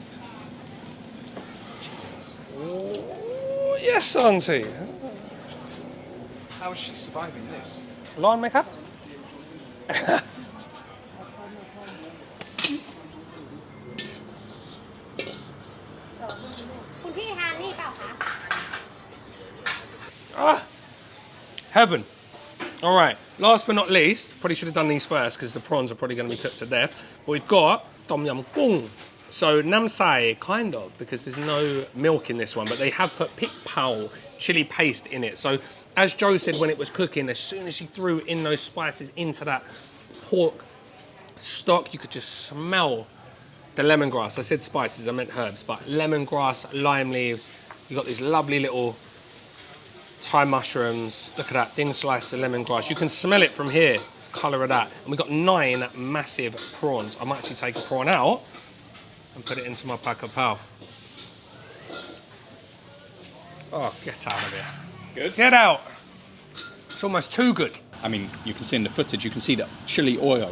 Jesus.
Oh, yes, auntie.
How is she surviving this?
Line makeup?
คุณพี่ทานนี่เปล่าคะ
Heaven. All right, last but not least, probably should have done these first because the prawns are probably going to be cooked to death. But we've got tom yum goong. So nam sai, kind of, because there's no milk in this one, but they have put pik pao chili paste in it. So as Joe said when it was cooking, as soon as she threw in those spices into that pork stock, you could just smell the lemongrass. I said spices, I meant herbs, but lemongrass, lime leaves. You got these lovely little Thai mushrooms. Look at that, thin slice of lemongrass. You can smell it from here, colour of that. And we've got 9 massive prawns. I might actually take a prawn out and put it into my pack of pao. Oh, get out of here.
Good.
Get out. It's almost too good.
I mean, you can see in the footage, you can see that chili oil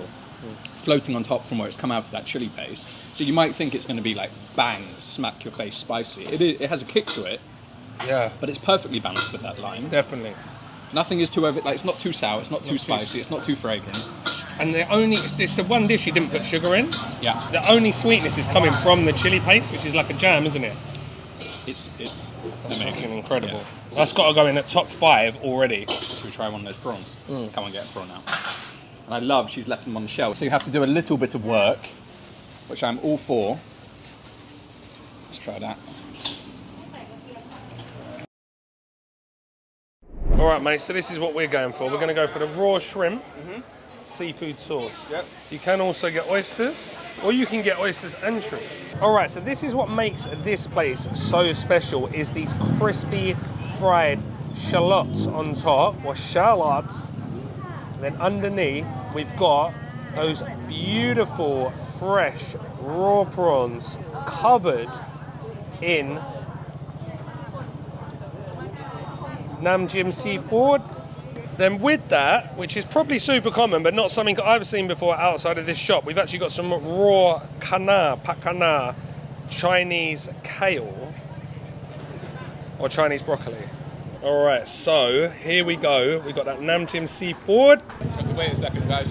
floating on top from where it's come out of that chili paste. So you might think it's going to be like bang, smack your face spicy. It has a kick to it,
Yeah,
but it's perfectly balanced with that lime.
definitely.
Nothing is too over, like it's not too sour, it's not too spicy, it's not too fragrant.
And it's the one dish you didn't put sugar in.
Yeah,
The only sweetness is coming from the chili paste, which is like a jam, isn't it?
it's
That's
amazing.
fucking incredible.
Yeah.
That's got to go in the top 5 already.
Should we try one of those prawns? Come on, get a prawn now. And I love she's left them on the shelf. So you have to do a little bit of work, which I'm all for. Let's try that.
All right, mate, so this is what we're going for. We're going to go for the raw shrimp, seafood sauce.
Yep.
You can also get oysters, or you can get oysters and shrimp. All right, so this is what makes this place so special, is these crispy fried shallots on top, or shallots. Then underneath, we've got those beautiful, fresh, raw prawns covered in Nam Jim seafood. Then with that, which is probably super common, but not something I've seen before outside of this shop, we've actually got some raw pakana, Chinese kale, or Chinese broccoli. All right, so here we go. We've got that Nam Jim seafood.
Have to wait a second, guys.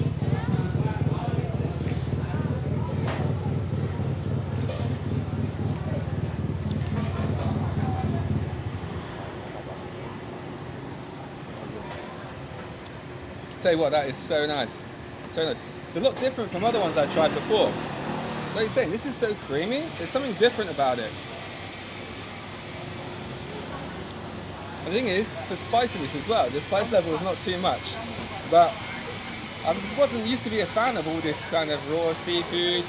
Tell you what, that is so nice. So nice. It's a lot different from other ones I tried before. Like you're saying, this is so creamy. There's something different about it. The thing is, for spiciness as well, the spice level is not too much. But I wasn't used to be a fan of all this kind of raw seafood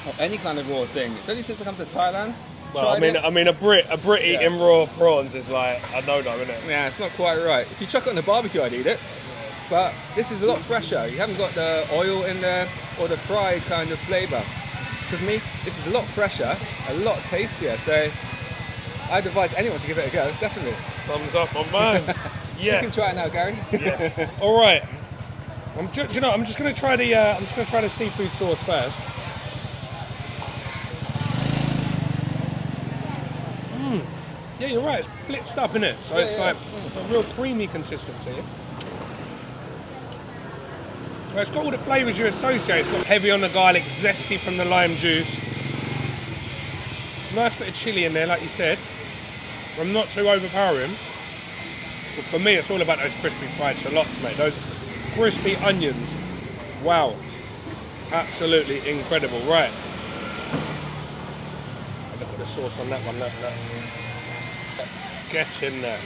or any kind of raw thing. It's only since I come to Thailand.
Well, I mean, a Brit eating raw prawns is like a no-no, isn't it?
Yeah, it's not quite right. If you chuck it on the barbecue, I'd eat it. But this is a lot fresher. You haven't got the oil in there or the fried kind of flavour. So for me, this is a lot fresher, a lot tastier. So I'd advise anyone to give it a go, definitely.
Thumbs up on mine.
You can try it now, Gary.
Yes. All right. I'm just going to try the seafood sauce first. Yeah, you're right. It's blitzed up, isn't it? So it's like a real creamy consistency. Well, it's got all the flavours you associate. It's got heavy on the garlic, zesty from the lime juice. Nice bit of chilli in there, like you said. I'm not too overpowering. But for me, it's all about those crispy fried shallots, mate. Those crispy onions. Wow. Absolutely incredible. Right. Look at the sauce on that one. Look. Get in there.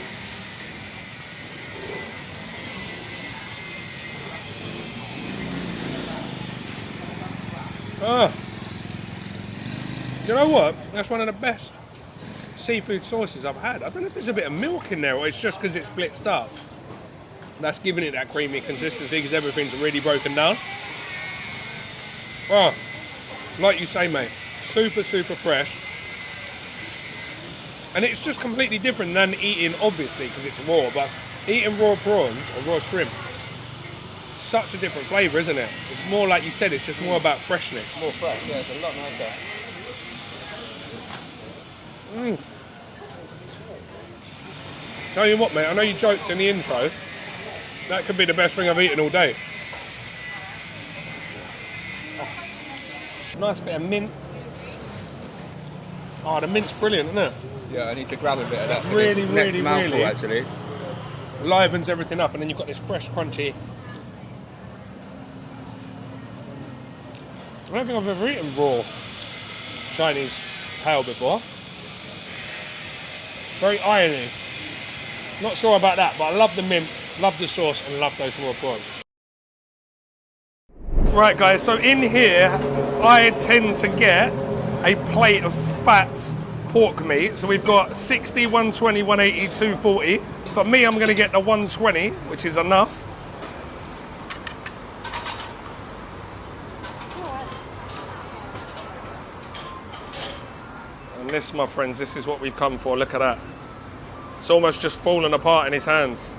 Do you know what? That's one of the best seafood sauces I've had. I don't know if there's a bit of milk in there or it's just because it's blitzed up. That's giving it that creamy consistency because everything's really broken down. Oh, like you say, mate, super, super fresh. And it's just completely different than eating, obviously, because it's raw, but eating raw prawns or raw shrimp, such a different flavour, isn't it? It's more like you said, it's just more about freshness.
More fresh, yeah, it's a lot nicer.
Tell you what, mate, I know you joked in the intro. That could be the best thing I've eaten all day. Oh. Nice bit of mint. Oh, the mint's brilliant, isn't it?
Yeah, I need to grab a bit of that for
Really,
this next
really,
mouthful,
really.
actually.
Livens everything up, and then you've got this fresh, crunchy. I don't think I've ever eaten raw Chinese kale before. Very irony. Not sure about that, but I love the mint, love the sauce, and love those raw prawns. Right, guys, so in here, I tend to get a plate of fat pork meat. So we've got 60, 120, 180, 240. For me, I'm going to get the 120, which is enough. And this, my friends, this is what we've come for. Look at that. It's almost just fallen apart in his hands.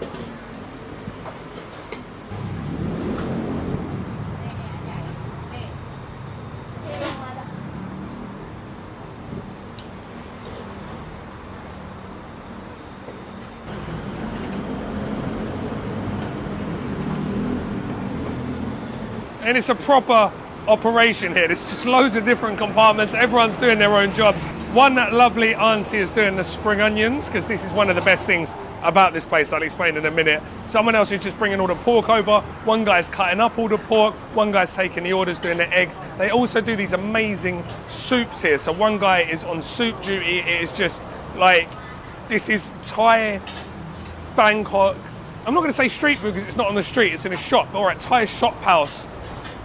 And it's a proper operation here. There's just loads of different compartments. Everyone's doing their own jobs. One lovely auntie is doing the spring onions, because this is one of the best things about this place. I'll explain in a minute. Someone else is just bringing all the pork over. One guy's cutting up all the pork. One guy's taking the orders, doing the eggs. They also do these amazing soups here. So one guy is on soup duty. It is just like, this is Thai, Bangkok. I'm not going to say street food because it's not on the street, it's in a shop. All right, Thai shop house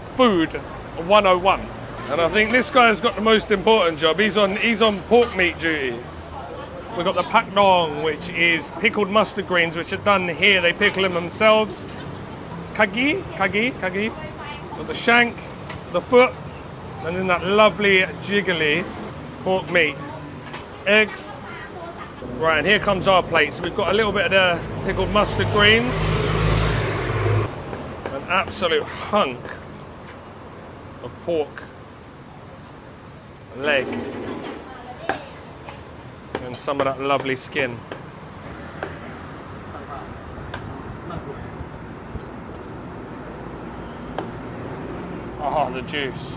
food 101. And I think this guy's got the most important job. He's on pork meat duty. We've got the pak dong, which is pickled mustard greens, which are done here. They pickle them themselves. Kagi. Got the shank, the foot, and then that lovely jiggly pork meat. Eggs. Right, and here comes our plate. So we've got a little bit of the pickled mustard greens. An absolute hunk of pork leg. And some of that lovely skin. Oh, the juice.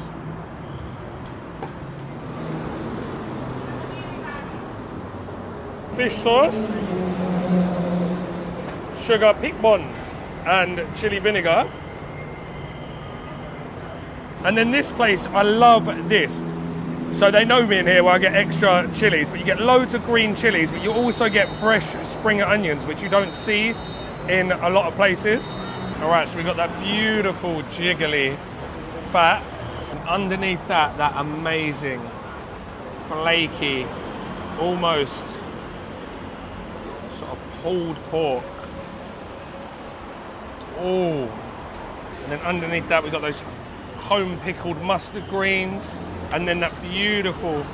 Fish sauce, sugar pickbon, and chili vinegar. And then this place, I love this. So they know me in here where I get extra chilies, but you get loads of green chilies, but you also get fresh spring onions, which you don't see in a lot of places. All right, so we've got that beautiful jiggly fat. And underneath that, that amazing, flaky, almost sort of pulled pork. Oh. And then underneath that, we've got those home pickled mustard greens. And then that beautiful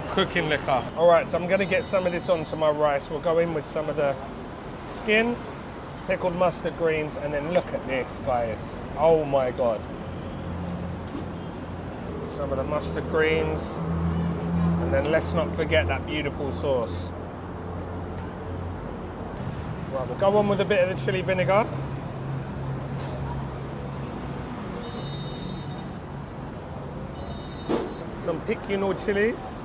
cooking liquor. All right, so I'm gonna get some of this onto my rice. We'll go in with some of the skin, pickled mustard greens, and then look at this, guys. Oh my God. Some of the mustard greens. And then let's not forget that beautiful sauce. Right, we'll go on with a bit of the chili vinegar. Some picayune chilies,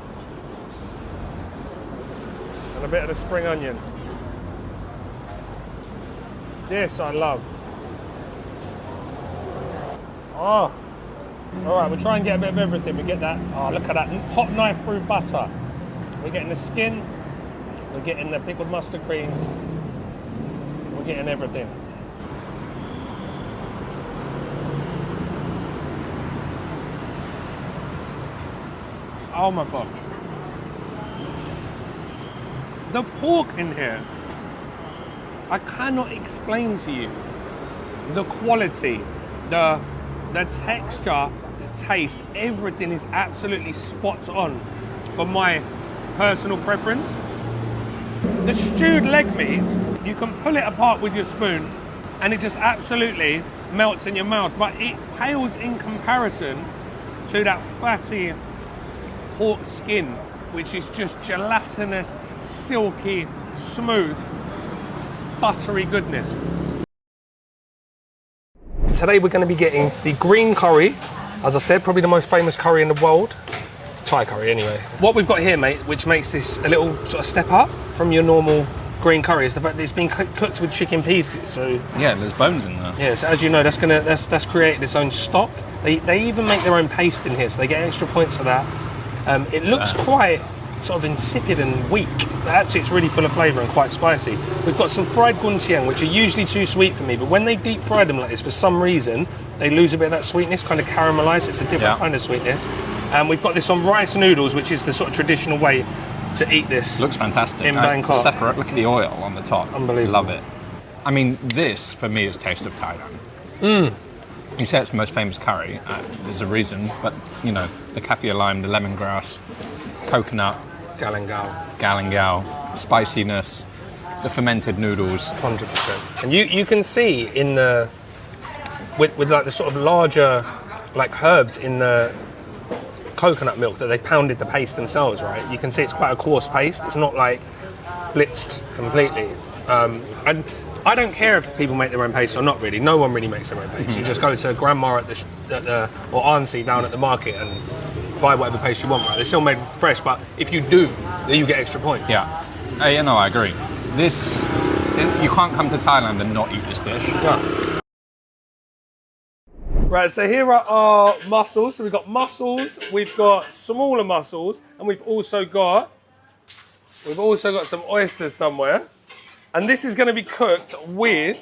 and a bit of the spring onion. This I love. Oh, all right, we'll try and get a bit of everything. We get that, oh, look at that hot knife through butter. We're getting the skin, we're getting the pickled mustard greens, we're getting everything. Oh my God. The pork in here, I cannot explain to you the quality, the texture, the taste, everything is absolutely spot on for my personal preference. The stewed leg meat, you can pull it apart with your spoon and it just absolutely melts in your mouth, but it pales in comparison to that fatty pork skin, which is just gelatinous, silky, smooth, buttery goodness. Today we're going to be getting the green curry, as I said, probably the most famous curry in the world. Thai curry anyway. What we've got here, mate, which makes this a little sort of step up from your normal green curry, is the fact that it's been cooked with chicken pieces. So
yeah, there's bones in there.
Yeah, so as you know, that's created its own stock. They even make their own paste in here, so they get extra points for that. It looks quite sort of insipid and weak, but actually it's really full of flavour and quite spicy. We've got some fried guntiang, which are usually too sweet for me, but when they deep fry them like this, for some reason, they lose a bit of that sweetness, kind of caramelised. It's a different kind of sweetness. And we've got this on rice noodles, which is the sort of traditional way to eat this.
Looks fantastic.
In Bangkok.
Separate, look at the oil on the top.
Unbelievable.
Love it. I mean, this, for me, is Taste of Thailand. You say it's the most famous curry. There's a reason, but, you know, the kaffir lime, the lemongrass, coconut, Ngiao, spiciness, the fermented noodles.
100%. And you can see in the, with like the sort of larger, like herbs in the coconut milk that they pounded the paste themselves, right? You can see it's quite a coarse paste. It's not like blitzed completely. And
I don't care if people make their own paste or not really. No one really makes their own paste. You just go to grandma at the or auntie down at the market and buy whatever paste you want, right? They're still made fresh, but if you do, then you get extra points.
Yeah. Yeah, no, I agree. This, you can't come to Thailand and not eat this dish.
Yeah. Right, so here are our mussels. So we've got mussels, we've got smaller mussels, and we've also got some oysters somewhere. And this is going to be cooked with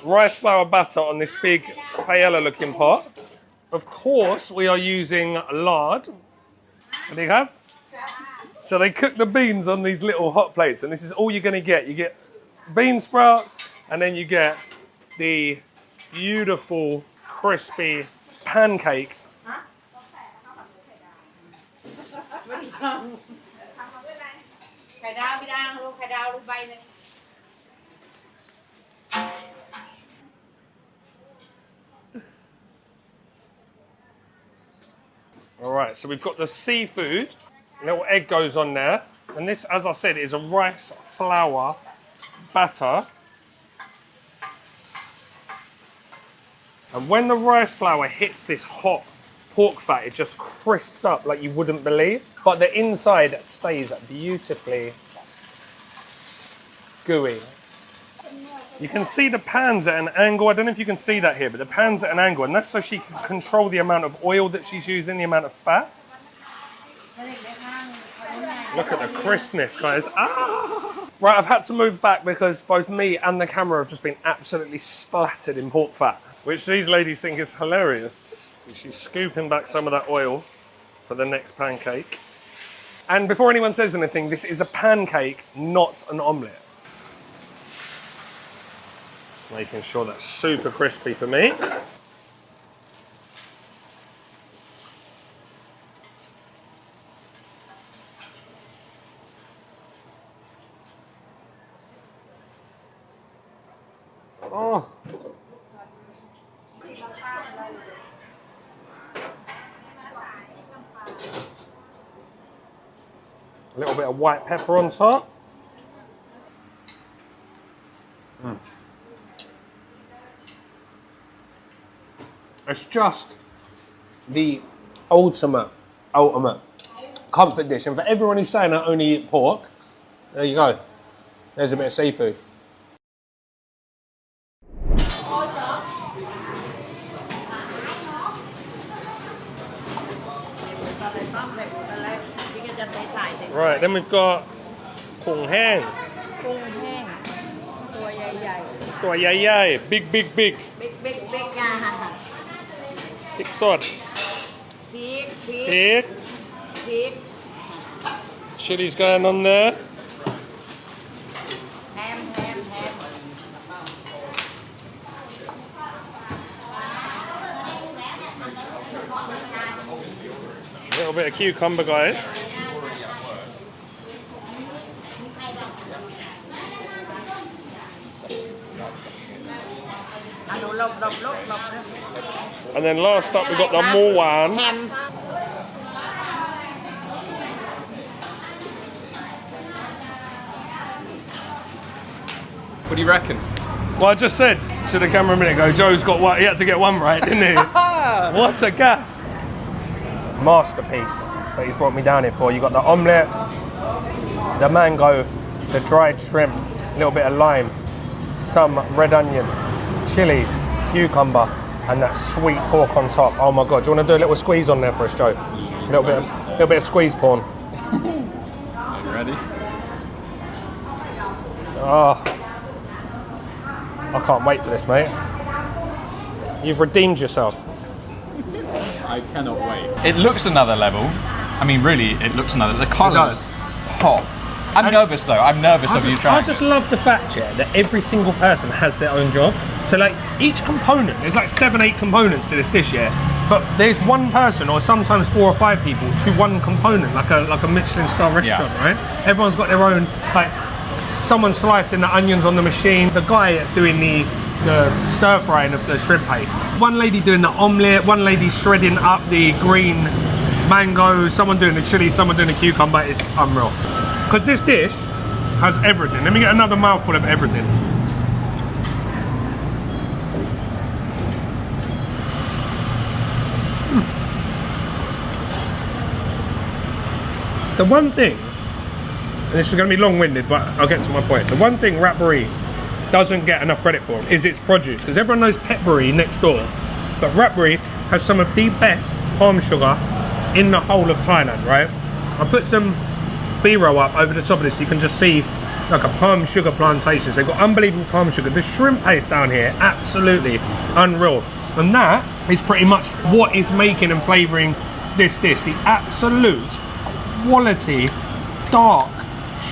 rice flour batter on this big paella looking pot. Of course, we are using lard. What do you have? So they cook the beans on these little hot plates, and this is all you're going to get. You get bean sprouts, and then you get the beautiful, crispy pancake. All right, so we've got the seafood. A little egg goes on there. And this, as I said, is a rice flour batter. And when the rice flour hits this hot pork fat, it just crisps up like you wouldn't believe. But the inside stays beautifully gooey. You can see the pan's at an angle. I don't know if you can see that here, but the pan's at an angle. And that's so she can control the amount of oil that she's using, the amount of fat. Look at the crispness, guys. Ah! Right, I've had to move back because both me and the camera have just been absolutely splattered in pork fat, which these ladies think is hilarious. So she's scooping back some of that oil for the next pancake. And before anyone says anything, this is a pancake, not an omelette. Making sure that's super crispy for me. Oh. A little bit of white pepper on top. It's just the ultimate comfort dish. And for everyone who's saying I only eat pork, there you go. There's a bit of seafood. Right, then we've got Kung Hang.
Kung Hang. ตัวใหญ่
ตัวใหญ่ๆ big
big big อ่ะ
พริกสด
พริก
พริก chilies going on there.
แฮม
A little bit of cucumber, guys.
อ่ะหนูหลบ
And then last up, we've got the Moo one.
แฮม
What do you reckon?
Well, I just said to the camera a minute ago, Joe's got one. He had to get one right, didn't he? What a gaff! Masterpiece that he's brought me down here for. You got the omelette, the mango, the dried shrimp, a little bit of lime, some red onion, chilies, cucumber, and that sweet pork on top. Oh my God! Do you want to do a little squeeze on there for us, Joe? A little bit of squeeze porn.
Are you ready?
Oh, I can't wait for this, mate. You've redeemed yourself.
I cannot wait. It looks another level. I mean, really, it looks another. The colours pop. I'm nervous though. I'm nervous of you trying.
I just love the fact, yeah, that every single person has their own job. So like each component, there's like 7-8 components to this dish, yeah. But there's one person, or sometimes 4 or 5 people, to one component, like a Michelin star restaurant, right? Everyone's got their own, like someone slicing the onions on the machine, the guy doing the stir frying of the shrimp paste, one lady doing the omelette, one lady shredding up the green mango, someone doing the chili, someone doing the cucumber. It's unreal. Because this dish has everything. Let me get another mouthful of everything. The one thing, and this is going to be long-winded, but I'll get to my point. The one thing Ratbury doesn't get enough credit for is its produce, because everyone knows Petbury next door, but Ratbury has some of the best palm sugar in the whole of Thailand, right? I put some B-roll up over the top of this so you can just see like a palm sugar plantations. They've got unbelievable palm sugar. The shrimp paste down here, absolutely unreal. And that is pretty much what is making and flavouring this dish. The absolute quality dark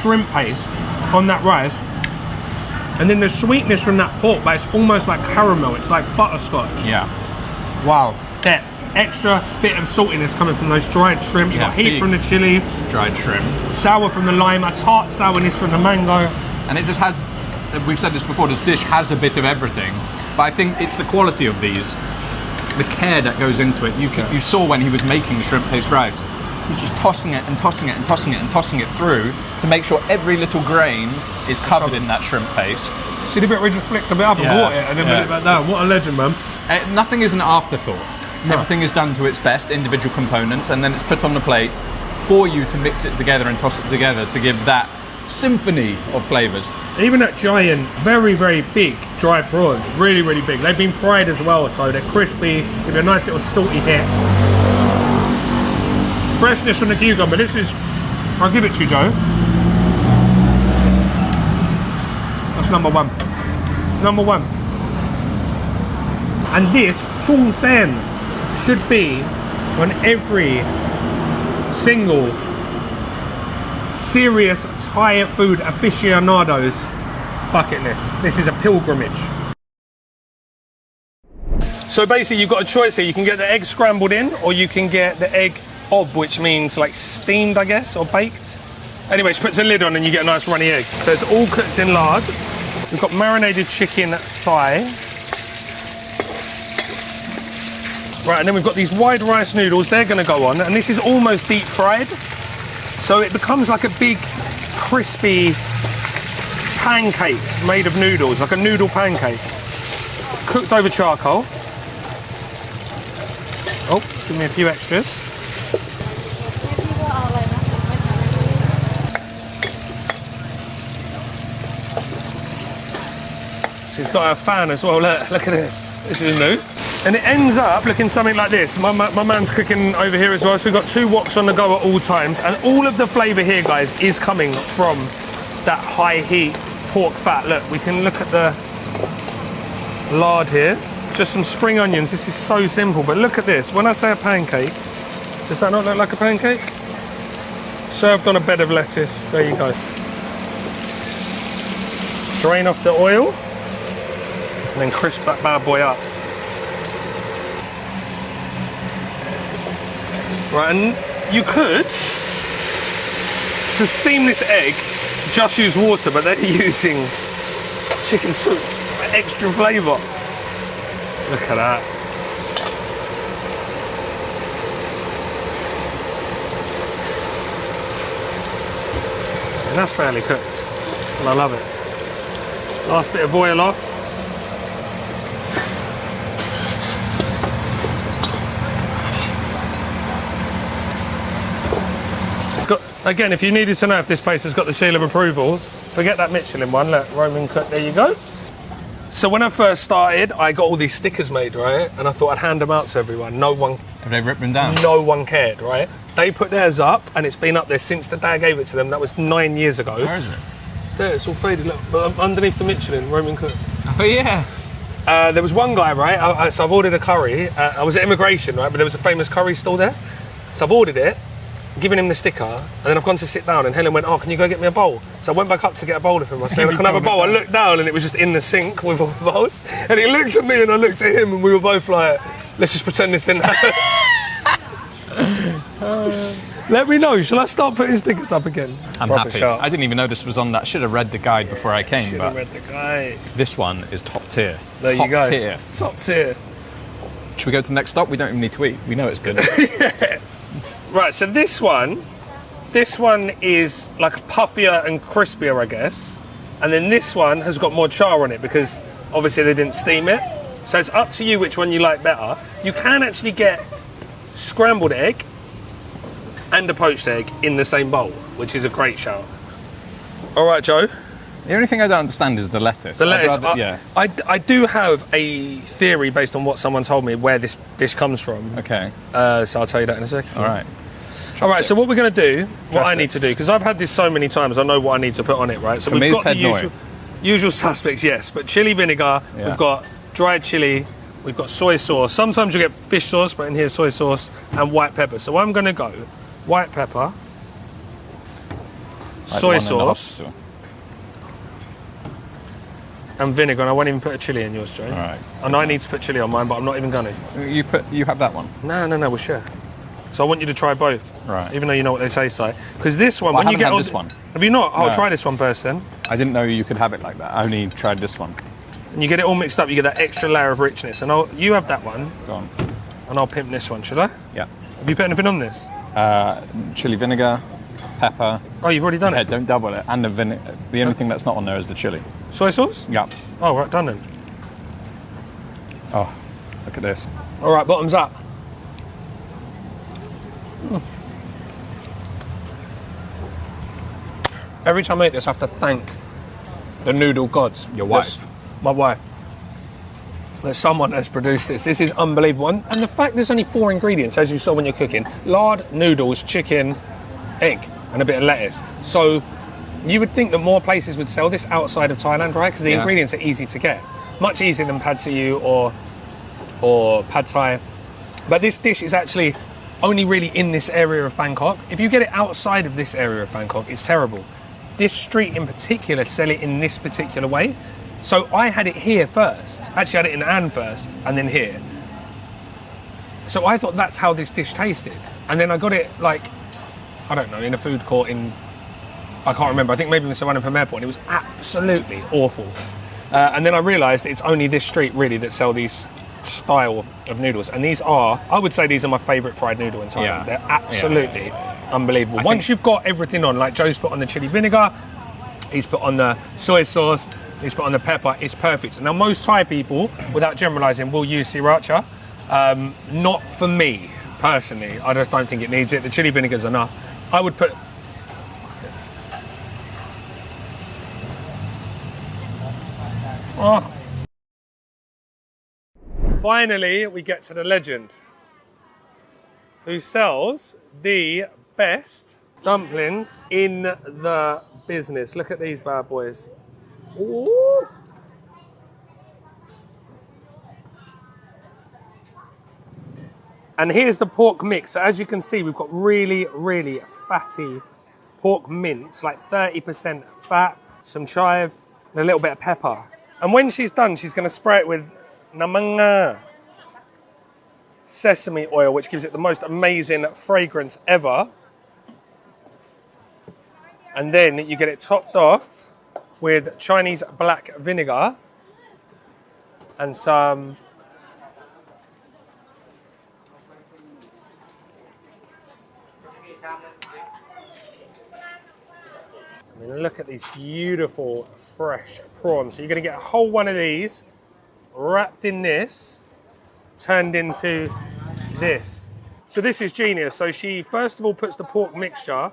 shrimp paste on that rice. And then the sweetness from that pork, but it's almost like caramel. It's like butterscotch.
Yeah.
Wow. That extra bit of saltiness coming from those dried shrimp. You've got heat from the chili.
Dried shrimp.
Sour from the lime, a tart sourness from the mango.
And it just has, we've said this before, this dish has a bit of everything. But I think it's the quality of these, the care that goes into it. You saw when he was making shrimp paste rice, he's just tossing it and tossing it and tossing it and tossing it through to make sure every little grain is covered in that shrimp paste.
See the bit where he just flicked a bit up and brought it and then put it back down. What a legend, man.
Nothing is an afterthought. No. Everything is done to its best, individual components, and then it's put on the plate for you to mix it together and toss it together to give that symphony of flavours.
Even that giant, very, very big dry prawns, really, really big. They've been fried as well, so they're crispy, give you a nice little salty hit. Freshness from the cucumber, this is, I'll give it to you, Joe. That's number one. Number one. And this, Chung Sen, should be on every single serious Thai food aficionado's bucket list. This is a pilgrimage. So basically you've got a choice here. You can get the egg scrambled in, or you can get the egg ob, which means like steamed, I guess, or baked. Anyway, she puts a lid on and you get a nice runny egg. So it's all cooked in lard. We've got marinated chicken thigh. Right, and then we've got these wide rice noodles, they're gonna go on, and this is almost deep fried. So it becomes like a big, crispy pancake made of noodles, like a noodle pancake. Cooked over charcoal. Oh, give me a few extras. She's got her fan as well, look at this. This is new. And it ends up looking something like this. My man's cooking over here as well, so we've got 2 woks on the go at all times. And all of the flavour here, guys, is coming from that high heat pork fat. Look, we can look at the lard here. Just some spring onions. This is so simple, but look at this. When I say a pancake, does that not look like a pancake? Served on a bed of lettuce. There you go. Drain off the oil, and then crisp that bad boy up. Right, and you could, to steam this egg, just use water, but they're using chicken soup for extra flavour. Look at that. And that's barely cooked, and I love it. Last bit of oil off. Again, if you needed to know if this place has got the seal of approval, forget that Michelin one. Look, Roman cook, there you go. So when I first started, I got all these stickers made, right? And I thought I'd hand them out to everyone. No one...
Have they ripped them down?
No one cared, right? They put theirs up, and it's been up there since the day I gave it to them. That was 9 years ago.
Where is it?
It's there, it's all faded. Look, but underneath the Michelin, Roman cook.
Oh, yeah.
There was one guy, right? So I've ordered a curry. I was at immigration, right? But there was a famous curry stall there. So I've ordered it, given him the sticker, and then I've gone to sit down, and Helen went, oh, can you go get me a bowl? So I went back up to get a bowl of him. I said, can I have a bowl? I looked down, and it was just in the sink with all the bowls. And he looked at me, and I looked at him, and we were both like, let's just pretend this didn't happen. Let me know, shall I start putting stickers up again?
I'm
Proper
happy.
sharp.
I didn't even know this was on that. Should have read the guide before I came.
Should
but
have read the guide.
This one is top tier.
There you go.
Top tier.
Top tier.
Should we go to the next stop? We don't even need to eat. We know it's good.
Yeah. Right, so this one is like puffier and crispier, I guess. And then this one has got more char on it because obviously they didn't steam it. So it's up to you which one you like better. You can actually get
scrambled egg and a poached egg in the same bowl, which is a great shout. All right, Joe.
The only thing I don't understand is the lettuce.
The lettuce.
Yeah.
I do have a theory based on what someone told me where this dish comes from.
Okay.
So I'll tell you that in a second.
All right.
All right. So what we're going to do, what
Dress
I
it.
need to do, because I've had this so many times, I know what I need to put on it, right? So
For me,
we've
it's
got the
PaddyDoyle.
usual suspects, yes, but chili vinegar.
Yeah.
We've got dried chili. We've got soy sauce. Sometimes you get fish sauce, but in here soy sauce and white pepper. So I'm going to go white pepper, soy sauce, and vinegar. And I won't even put a chili in yours, Joe.
All right.
And I need to put chili on mine, but I'm not even going to.
You have that one.
No, we'll share. So I want you to try both,
Right.
even though you know what they taste like. Because this one,
Well,
when
I
you get
haven't
all
had this one.
have you not? I'll
No.
try this one first then.
I didn't know you could have it like that. I only tried this one.
And you get it all mixed up. You get that extra layer of richness. And you have that one,
Go on.
and I'll pimp this one. Should I?
Yeah.
Have you put anything on this?
Chili vinegar, pepper.
Oh, you've already done
Yeah,
it.
don't double it. And the only thing that's not on there is the chili.
Soy sauce?
Yeah.
Oh, right, done then.
Oh, look at this.
All right, bottoms up. Every time I eat this, I have to thank the noodle gods.
Your wife.
My wife. There's someone that's produced this. This is unbelievable. And the fact there's only 4 ingredients, as you saw when you're cooking. Lard, noodles, chicken, egg, and a bit of lettuce. So you would think that more places would sell this outside of Thailand, right? Because the
Yeah.
ingredients are easy to get. Much easier than pad see ew or pad thai. But this dish is actually only really in this area of Bangkok. If you get it outside of this area of Bangkok, it's terrible. This street in particular sell it in this particular way. So I had it here first. Actually, I had it in An first, and then here. So I thought that's how this dish tasted. And then I got it, like, I don't know, in a food court in, I can't remember, I think maybe in Suvarnabhumi Airport, and it was absolutely awful. And then I realised it's only this street, really, that sell these style of noodles. And these are, I would say these are my favourite fried noodle in Thailand.
Yeah.
They're absolutely unbelievable. Once you've got everything on, like Joe's put on the chili vinegar, he's put on the soy sauce, he's put on the pepper, it's perfect. Now most Thai people, without generalising, will use sriracha. Not for me, personally. I just don't think it needs it. The chili vinegar's enough. I would put... Oh. Finally, we get to the legend, who sells the best dumplings in the business. Look at these bad boys. Ooh. And here's the pork mix. So as you can see, we've got really, really fatty pork mince, like 30% fat, some chive, and a little bit of pepper. And when she's done, she's going to spray it with namanga sesame oil, which gives it the most amazing fragrance ever. And then you get it topped off with Chinese black vinegar and some I mean, look at these beautiful fresh prawns. So you're going to get a whole one of these wrapped in this, turned into this. So this is genius. So she first of all puts the pork mixture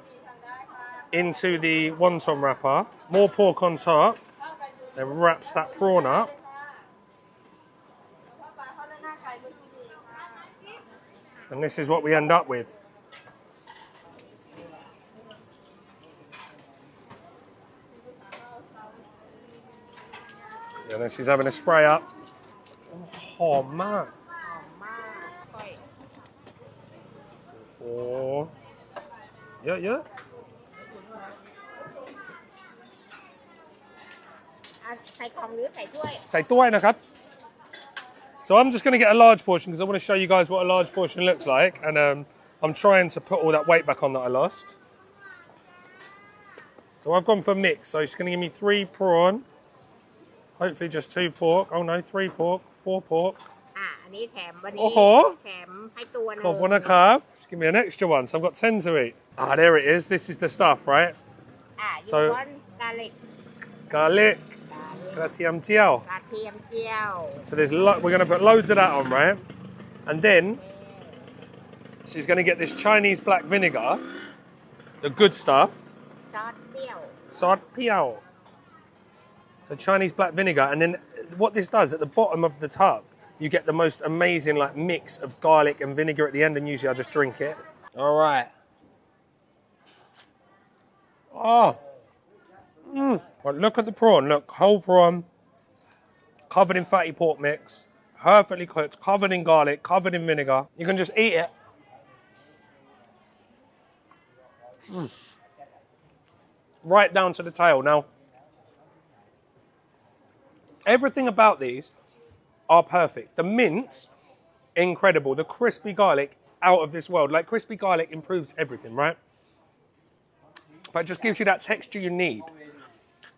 into the wonton wrapper, more pork on top, then wraps that prawn up. And this is what we end up with. And then she's having a spray up. Oh man. Oh. Yeah. Say tuai nakat. So I'm just going to get a large portion because I want to show you guys what a large portion looks like, and I'm trying to put all that weight back on that I lost. So I've gone for mix. So she's going to give me 3 prawn, hopefully just 2 pork. Oh no, 3 pork, 4 pork. Oh, just give me an extra one. So I've got 10 to eat. Ah, there it is. This is the stuff, right? So
want
garlic, katiam jiao. So we're going to put loads of that on, right? And then
So he's going to get this Chinese black vinegar, the good stuff. Salt piao. So Chinese black vinegar, and then what this does at the bottom of the tub, you get the most amazing like mix of garlic and vinegar at the end, and usually I just drink it. All right. Oh. Well, look at the prawn. Look, whole prawn, covered in fatty pork mix, perfectly cooked, covered in garlic, covered in vinegar. You can just eat it. Right down to the tail. Now, everything about these are perfect. The mince, incredible. The crispy garlic, out of this world. Like, crispy garlic improves everything, right? But it just gives you that texture you need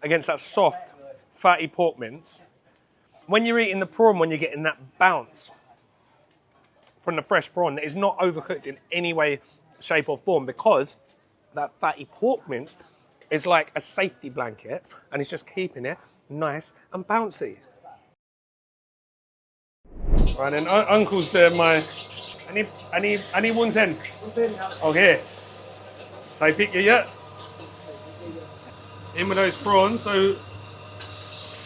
against that soft, fatty pork mince. When you're eating the prawn, when you're getting that bounce from the fresh prawn that is not overcooked in any way, shape or form, because that fatty pork mince is like a safety blanket and it's just keeping it nice and bouncy. Right, then Uncle's there, my... Any wunsen? Okay. So pick you yet? In with those prawns, so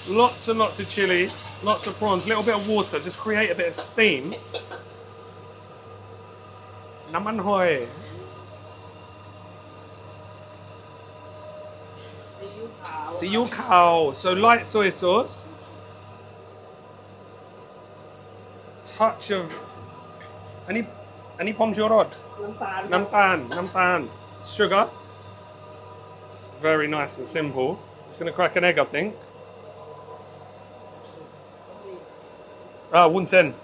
lots and lots of chili, lots of prawns, a little bit of water, just create a bit of steam. Naman hoi. Siu Khao, so light soy sauce. Touch of any pom jorod. Nampan. Sugar. It's very nice and simple. It's going to crack an egg, I think. Wunsen.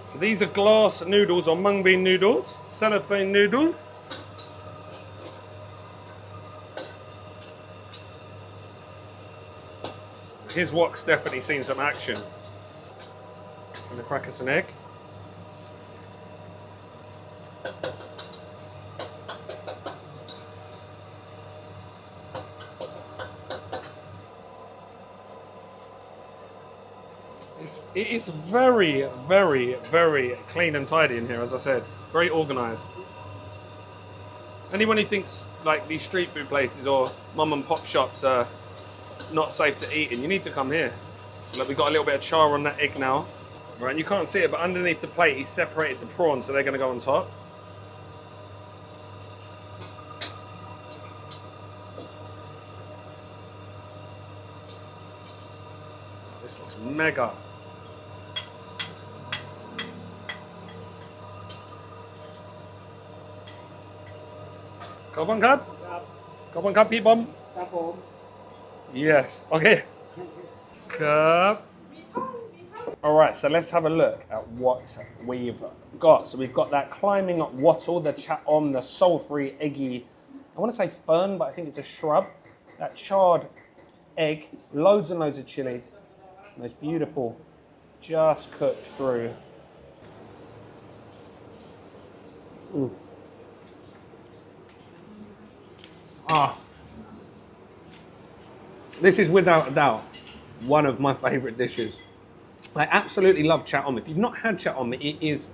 So these are glass noodles or mung bean noodles, cellophane noodles. His wok's definitely seen some action. It's going to crack us an egg. It is very, very, very clean and tidy in here, as I said. Very organised. Anyone who thinks like these street food places or mum and pop shops are not safe to eat in, you need to come here. So look, we've got a little bit of char on that egg now. Right, and you can't see it, but underneath the plate, he's separated the prawns, so they're going to go on top. This looks mega. Khao Khap? Khao Khap, Pete Bomb? Yes, okay. Cup. All right, so let's have a look at what we've got. So we've got that climbing wattle, the chatom, the soul-free, eggy, I want to say fern, but I think it's a shrub. That charred egg, loads and loads of chili. Most beautiful, just cooked through. Ooh. This is without a doubt one of my favourite dishes. I absolutely love chatom. If you've not had chatom, it is,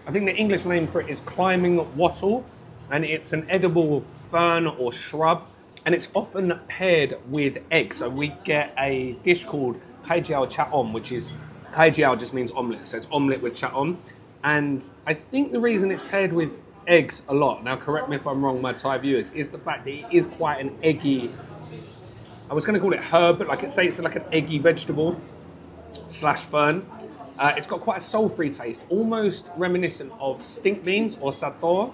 I think the English name for it is climbing wattle, and it's an edible fern or shrub, and it's often paired with eggs. So we get a dish called khai jiao chatom, which is, khai jiao just means omelette, so it's omelette with chatom. And I think the reason it's paired with eggs a lot, now correct me if I'm wrong, my Thai viewers, is the fact that it is quite an eggy, I was going to call it herb, but it's like an eggy vegetable slash fern. It's got quite a soul-free taste, almost reminiscent of stink beans or sator.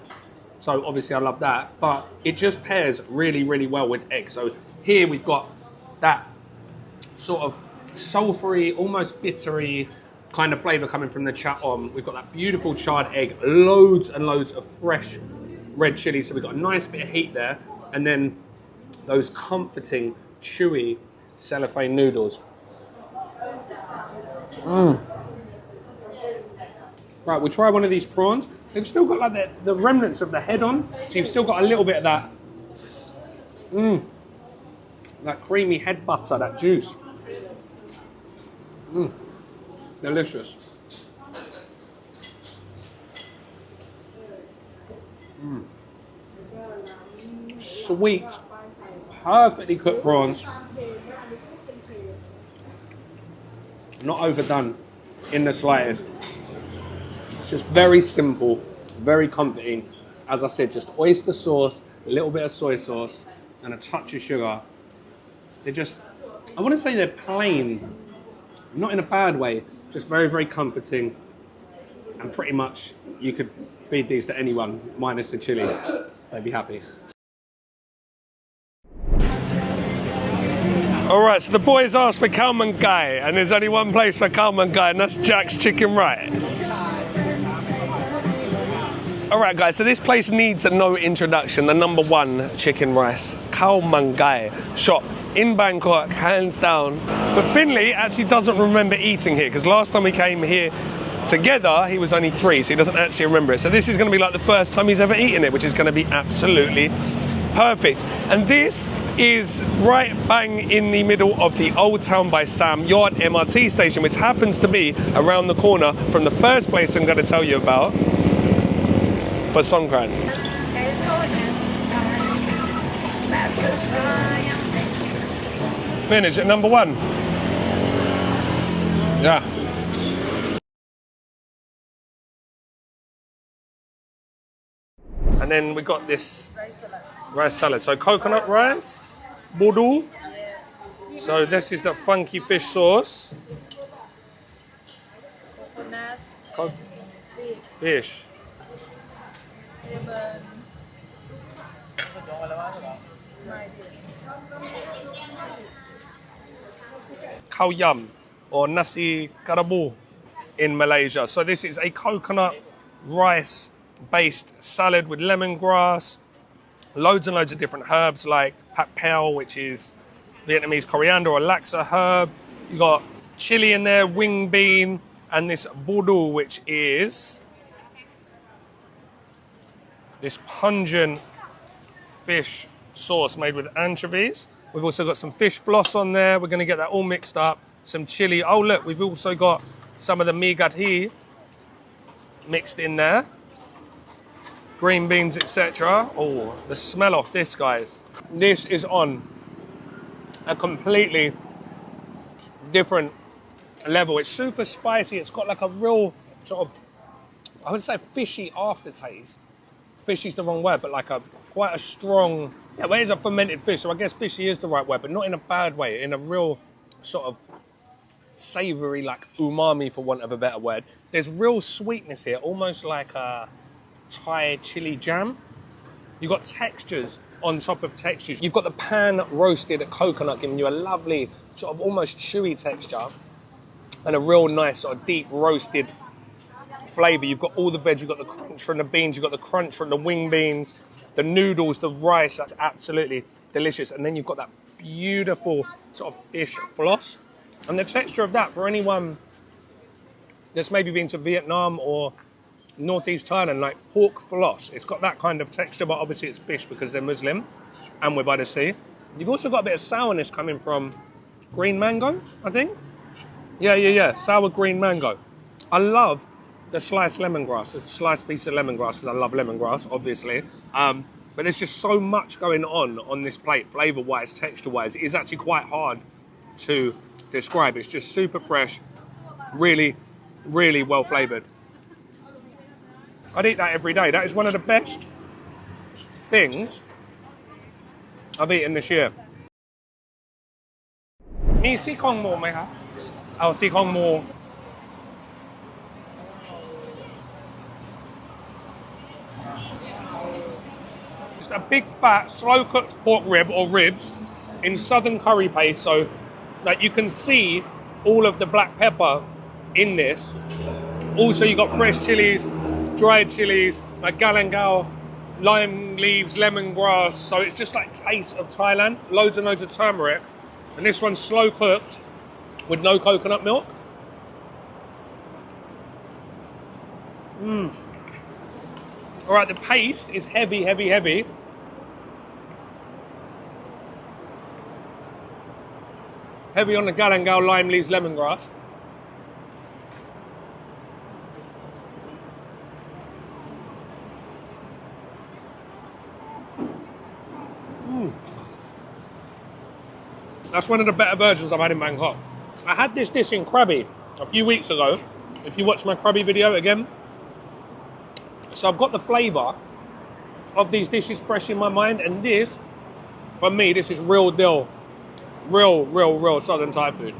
So obviously I love that, but it just pairs really, really well with eggs. So here we've got that sort of soul-free, almost bittery kind of flavour coming from the chatom. We've got that beautiful charred egg, loads and loads of fresh red chili. So we've got a nice bit of heat there. And then those comforting, chewy cellophane noodles. Right, we'll try one of these prawns. They've still got like the remnants of the head on, so you've still got a little bit of that, that creamy head butter, that juice. Delicious. Sweet, perfectly cooked prawns. Not overdone in the slightest. Just very simple, very comforting. As I said, just oyster sauce, a little bit of soy sauce, and a touch of sugar. They're just, I want to say they're plain, not in a bad way, just very, very comforting. And pretty much you could feed these to anyone, minus the chili. They'd be happy. All right, so the boys asked for Khao Man Gai, and there's only one place for Khao Man Gai, and that's Jack's Chicken Rice. All right, guys, so this place needs no introduction. The #1 chicken rice, Khao Man Gai shop in Bangkok, hands down. But Finley actually doesn't remember eating here, because last time we came here together, he was only 3, so he doesn't actually remember it. So this is going to be like the first time he's ever eaten it, which is going to be absolutely perfect. And this is right bang in the middle of the Old Town by Sam Yard MRT station, which happens to be around the corner from the first place I'm going to tell you about for Songkran. Finish at #1. Yeah. And then we got this rice salad. So coconut rice, boodoo. So this is the funky fish sauce.
Coconut,
Fish. Khao yum or nasi karabu in Malaysia. So this is a coconut rice based salad with lemongrass, loads and loads of different herbs like Papaya, which is Vietnamese coriander or laksa herb. You got chili in there, wing bean, and this boodoo, which is this pungent fish sauce made with anchovies. We've also got some fish floss on there. We're going to get that all mixed up. Some chili. Oh, look, we've also got some of the mee gathi mixed in there. Green beans, etc. Oh, the smell of this, guys. This is on a completely different level. It's super spicy. It's got like a real sort of, I would say, fishy aftertaste. Fishy's the wrong word, but like quite a strong, yeah, well, it's a fermented fish, so I guess fishy is the right word, but not in a bad way, in a real sort of savoury, like umami, for want of a better word. There's real sweetness here, almost like a Thai chili jam. You've got textures on top of textures. You've got the pan roasted coconut giving you a lovely sort of almost chewy texture and a real nice sort of deep roasted flavour. You've got all the veg, you've got the crunch from the beans, you've got the crunch from the wing beans, the noodles, the rice. That's absolutely delicious. And then you've got that beautiful sort of fish floss. And the texture of that, for anyone that's maybe been to Vietnam or Northeast Thailand, like pork floss, it's got that kind of texture, but obviously it's fish because they're Muslim and we're by the sea. You've also got a bit of sourness coming from green mango, I think. Yeah, sour green mango. I love the sliced lemongrass, the sliced piece of lemongrass, because I love lemongrass, obviously. But there's just so much going on this plate, flavour-wise, texture-wise. It is actually quite hard to describe. It's just super fresh, really, really well flavoured. I'd eat that every day. That is one of the best things I've eaten this year. มีซี่โครงหมูไหมครับเอาซี่โครงหมู Just a big fat slow cooked pork rib or ribs in southern curry paste, so that you can see all of the black pepper in this. Also you got fresh chilies, dried chilies, like galangal, lime leaves, lemongrass, so it's just like taste of Thailand. Loads and loads of turmeric. And this one's slow cooked with no coconut milk. All right, the paste is heavy, heavy, heavy. Heavy on the galangal, lime leaves, lemongrass. That's one of the better versions I've had in Bangkok. I had this dish in Krabi a few weeks ago. If you watch my Krabi video again. So I've got the flavour of these dishes fresh in my mind, and this, for me, this is real deal. Real Southern Thai food.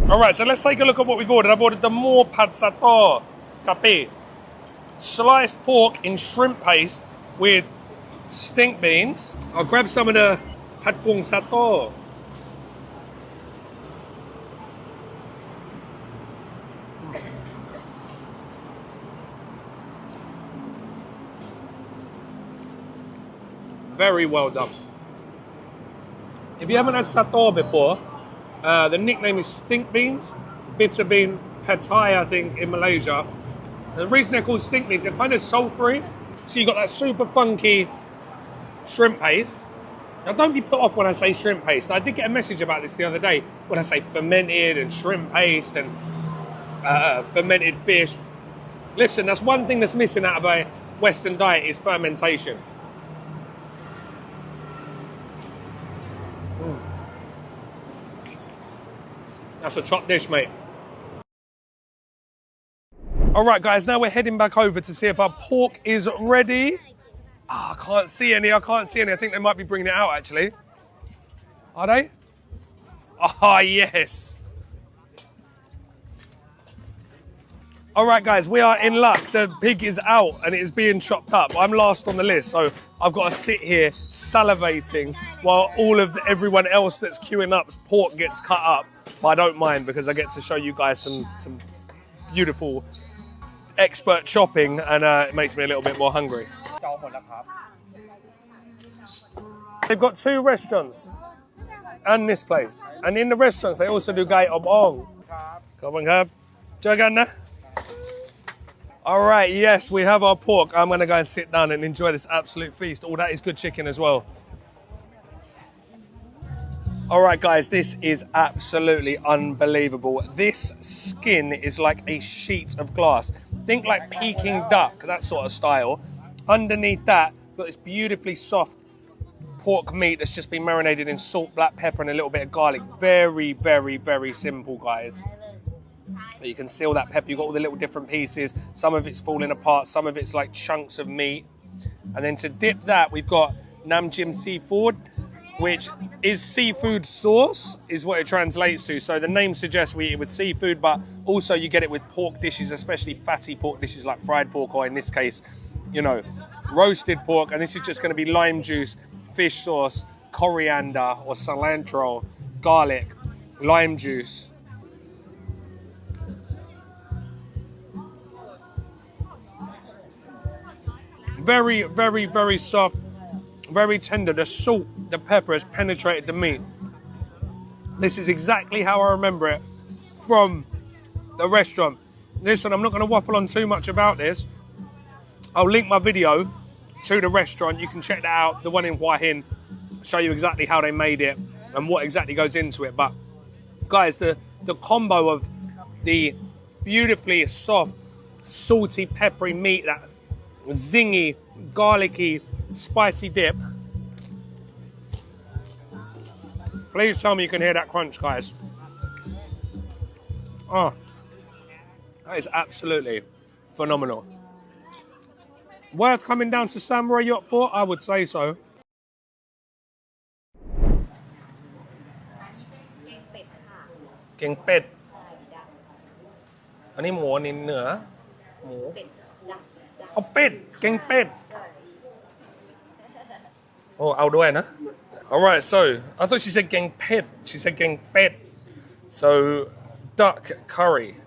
All right, so let's take a look at what we've ordered. I've ordered the More Pad Sato Kapi. Sliced pork in shrimp paste with stink beans. I'll grab some of the Pad Kung Sato. Very well done. If you haven't had sato before, the nickname is stink beans, bitter bean, pad Thai, I think, in Malaysia. And the reason they're called stink beans, they're kind of sulfury. So you got that super funky shrimp paste. Now don't be put off when I say shrimp paste. I did get a message about this the other day when I say fermented and shrimp paste and fermented fish. Listen, that's one thing that's missing out of a Western diet is fermentation. That's a top dish, mate. All right, guys, now we're heading back over to see if our pork is ready. I can't see any. I think they might be bringing it out, actually. Are they? Ah, yes. All right, guys, we are in luck. The pig is out and it is being chopped up. I'm last on the list, so I've got to sit here salivating while everyone else that's queuing up's pork gets cut up. But I don't mind because I get to show you guys some beautiful expert chopping, and it makes me a little bit more hungry. They've got 2 restaurants and this place. And in the restaurants, they also do gai ob ong. All right, yes, we have our pork. I'm going to go and sit down and enjoy this absolute feast. Oh, that is good chicken as well. All right, guys, this is absolutely unbelievable. This skin is like a sheet of glass. Think like Peking duck, that sort of style. Underneath that, got this beautifully soft pork meat that's just been marinated in salt, black pepper, and a little bit of garlic. Very, very, very simple, guys. But you can see all that pepper. You've got all the little different pieces. Some of it's falling apart. Some of it's like chunks of meat. And then to dip that, we've got Nam Jim seafood, which is seafood sauce, is what it translates to. So the name suggests we eat it with seafood, but also you get it with pork dishes, especially fatty pork dishes like fried pork, or in this case, you know, roasted pork. And this is just going to be lime juice, fish sauce, coriander or cilantro, garlic, lime juice. Very, very, very soft, very tender. The salt, the pepper has penetrated the meat. This is exactly how I remember it from the restaurant. Listen, I'm not going to waffle on too much about this. I'll link my video to the restaurant. You can check that out, the one in Hua Hin. Show you exactly how they made it and what exactly goes into it. But guys, the combo of the beautifully soft, salty, peppery meat, that zingy, garlicky, spicy dip. Please tell me you can hear that crunch, guys. Oh, that is absolutely phenomenal. Worth coming down to Samurai Yacht for? I would say so. Keng ped. อันนี้หมูนี่เนื้อหมู เอาเป็ดเก่งเป็ด Oh, เอาด้วยนะ Alright, so I thought she said geng ped. She said geng ped. So duck curry.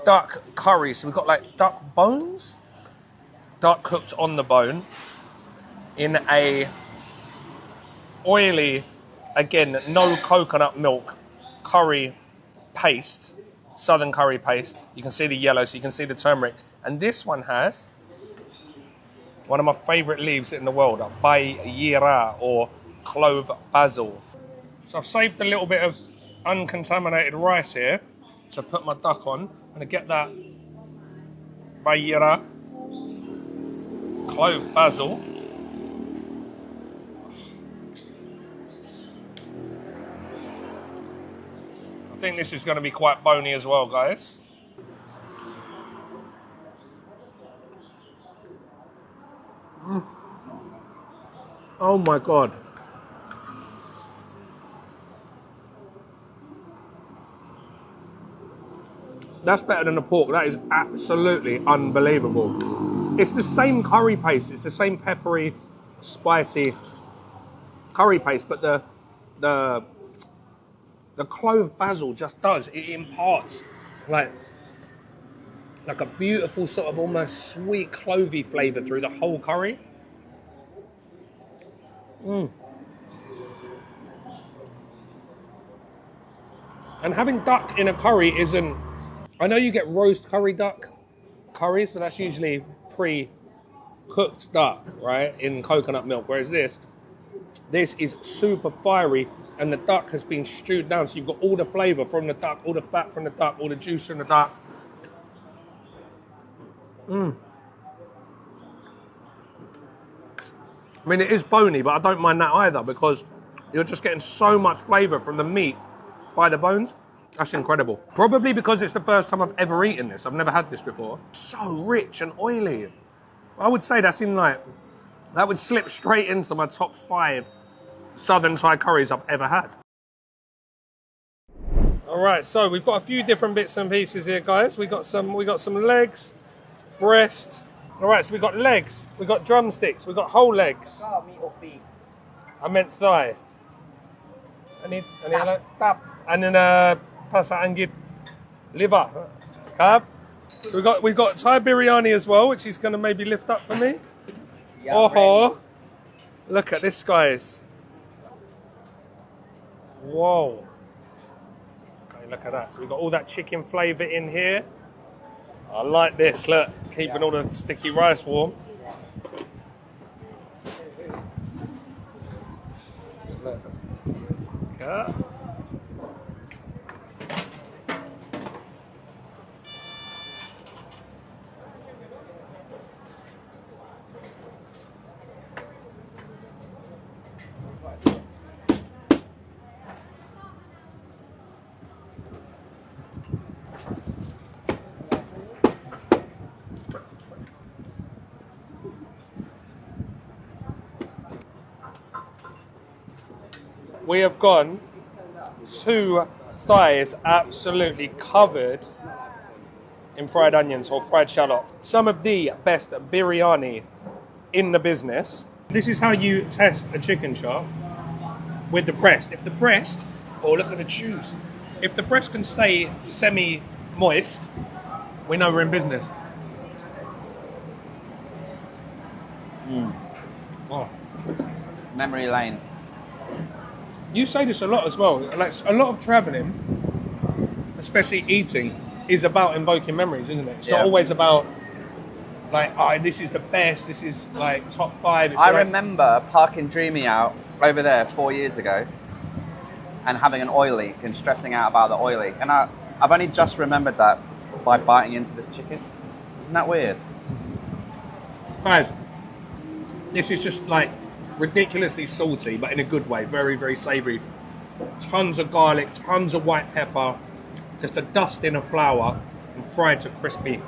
Duck curry. So we've got like duck bones. Duck cooked on the bone in a oily, again, no coconut milk curry paste. Southern curry paste. You can see the yellow, so you can see the turmeric. And this one has one of my favorite leaves in the world, Bai Yira, or clove basil. So I've saved a little bit of uncontaminated rice here to put my duck on. I'm going to get that Bai Yira, clove basil.
think this is going to be quite bony as well, guys. Oh my God. That's better than the pork. That is absolutely unbelievable. It's the same curry paste. It's the same peppery, spicy curry paste, but the clove basil just does. It imparts like a beautiful sort of almost sweet clovey flavour through the whole curry. And having duck in a curry isn't... I know you get roast curry duck curries, but that's usually pre-cooked duck, right, in coconut milk. Whereas this is super fiery, and the duck has been stewed down, so you've got all the flavour from the duck, all the fat from the duck, all the juice from the duck. I mean, it is bony, but I don't mind that either, because you're just getting so much flavour from the meat by the bones. That's incredible. Probably because it's the first time I've ever eaten this. I've never had this before. So rich and oily. I would say that's in like, that would slip straight into my top 5 Southern Thai curries I've ever had. All right, so we've got a few different bits and pieces here, guys. We got some legs, breast. All right, so we got legs, we got drumsticks, we got whole legs. I meant thigh. Any tap. And then Pasa Angit liver. Carb. So we've got Thai biryani as well, which he's going to maybe lift up for me. Oh, look at this, guys. Whoa. Okay, look at that. So we've got all that chicken flavour in here. I like this, look. Keeping all the sticky rice warm. Look. Okay. We have gone 2 thighs absolutely covered in fried onions or fried shallots. Some of the best biryani in the business. This is how you test a chicken chop with the breast. If the breast, oh look at the juice. If the breast can stay semi-moist, we know we're in business. Oh.
Memory lane.
You say this a lot as well. Like a lot of traveling, especially eating, is about invoking memories, isn't it? It's not always about like, oh, this is the best. This is like top 5. It's
I remember parking Dreamy out over there 4 years ago, and having an oil leak and stressing out about the oil leak. And I've only just remembered that by biting into this chicken. Isn't that weird?
Guys, this is just like ridiculously salty, but in a good way. Very, very savoury. Tons of garlic, tons of white pepper, just a dusting of flour, and fried to crispy,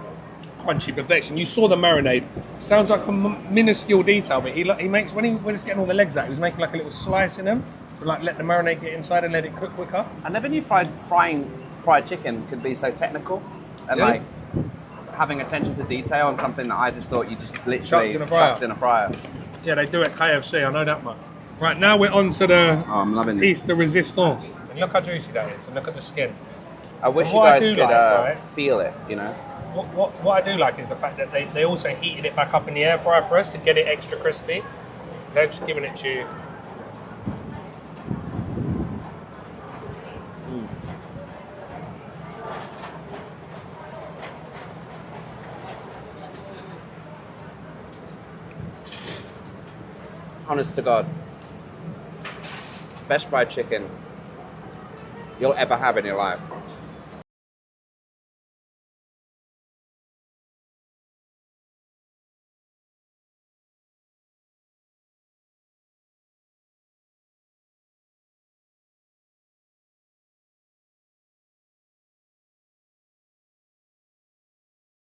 crunchy perfection. You saw the marinade. Sounds like a minuscule detail, but he makes, when he's getting all the legs out, he was making like a little slice in them to like let the marinade get inside and let it cook quicker.
I never knew frying fried chicken could be so technical and like having attention to detail on something that I just thought you just literally chucked in a fryer.
Yeah, they do it at KFC, I know that much. Right, now we're on to the
I'm loving
piece de resistance. And look how juicy that is, and look at the skin.
I wish you guys could feel it, you know?
What I do like is the fact that they also heated it back up in the air fryer for us to get it extra crispy. They're just giving it to you.
Honest to God, best fried chicken you'll ever have in your life.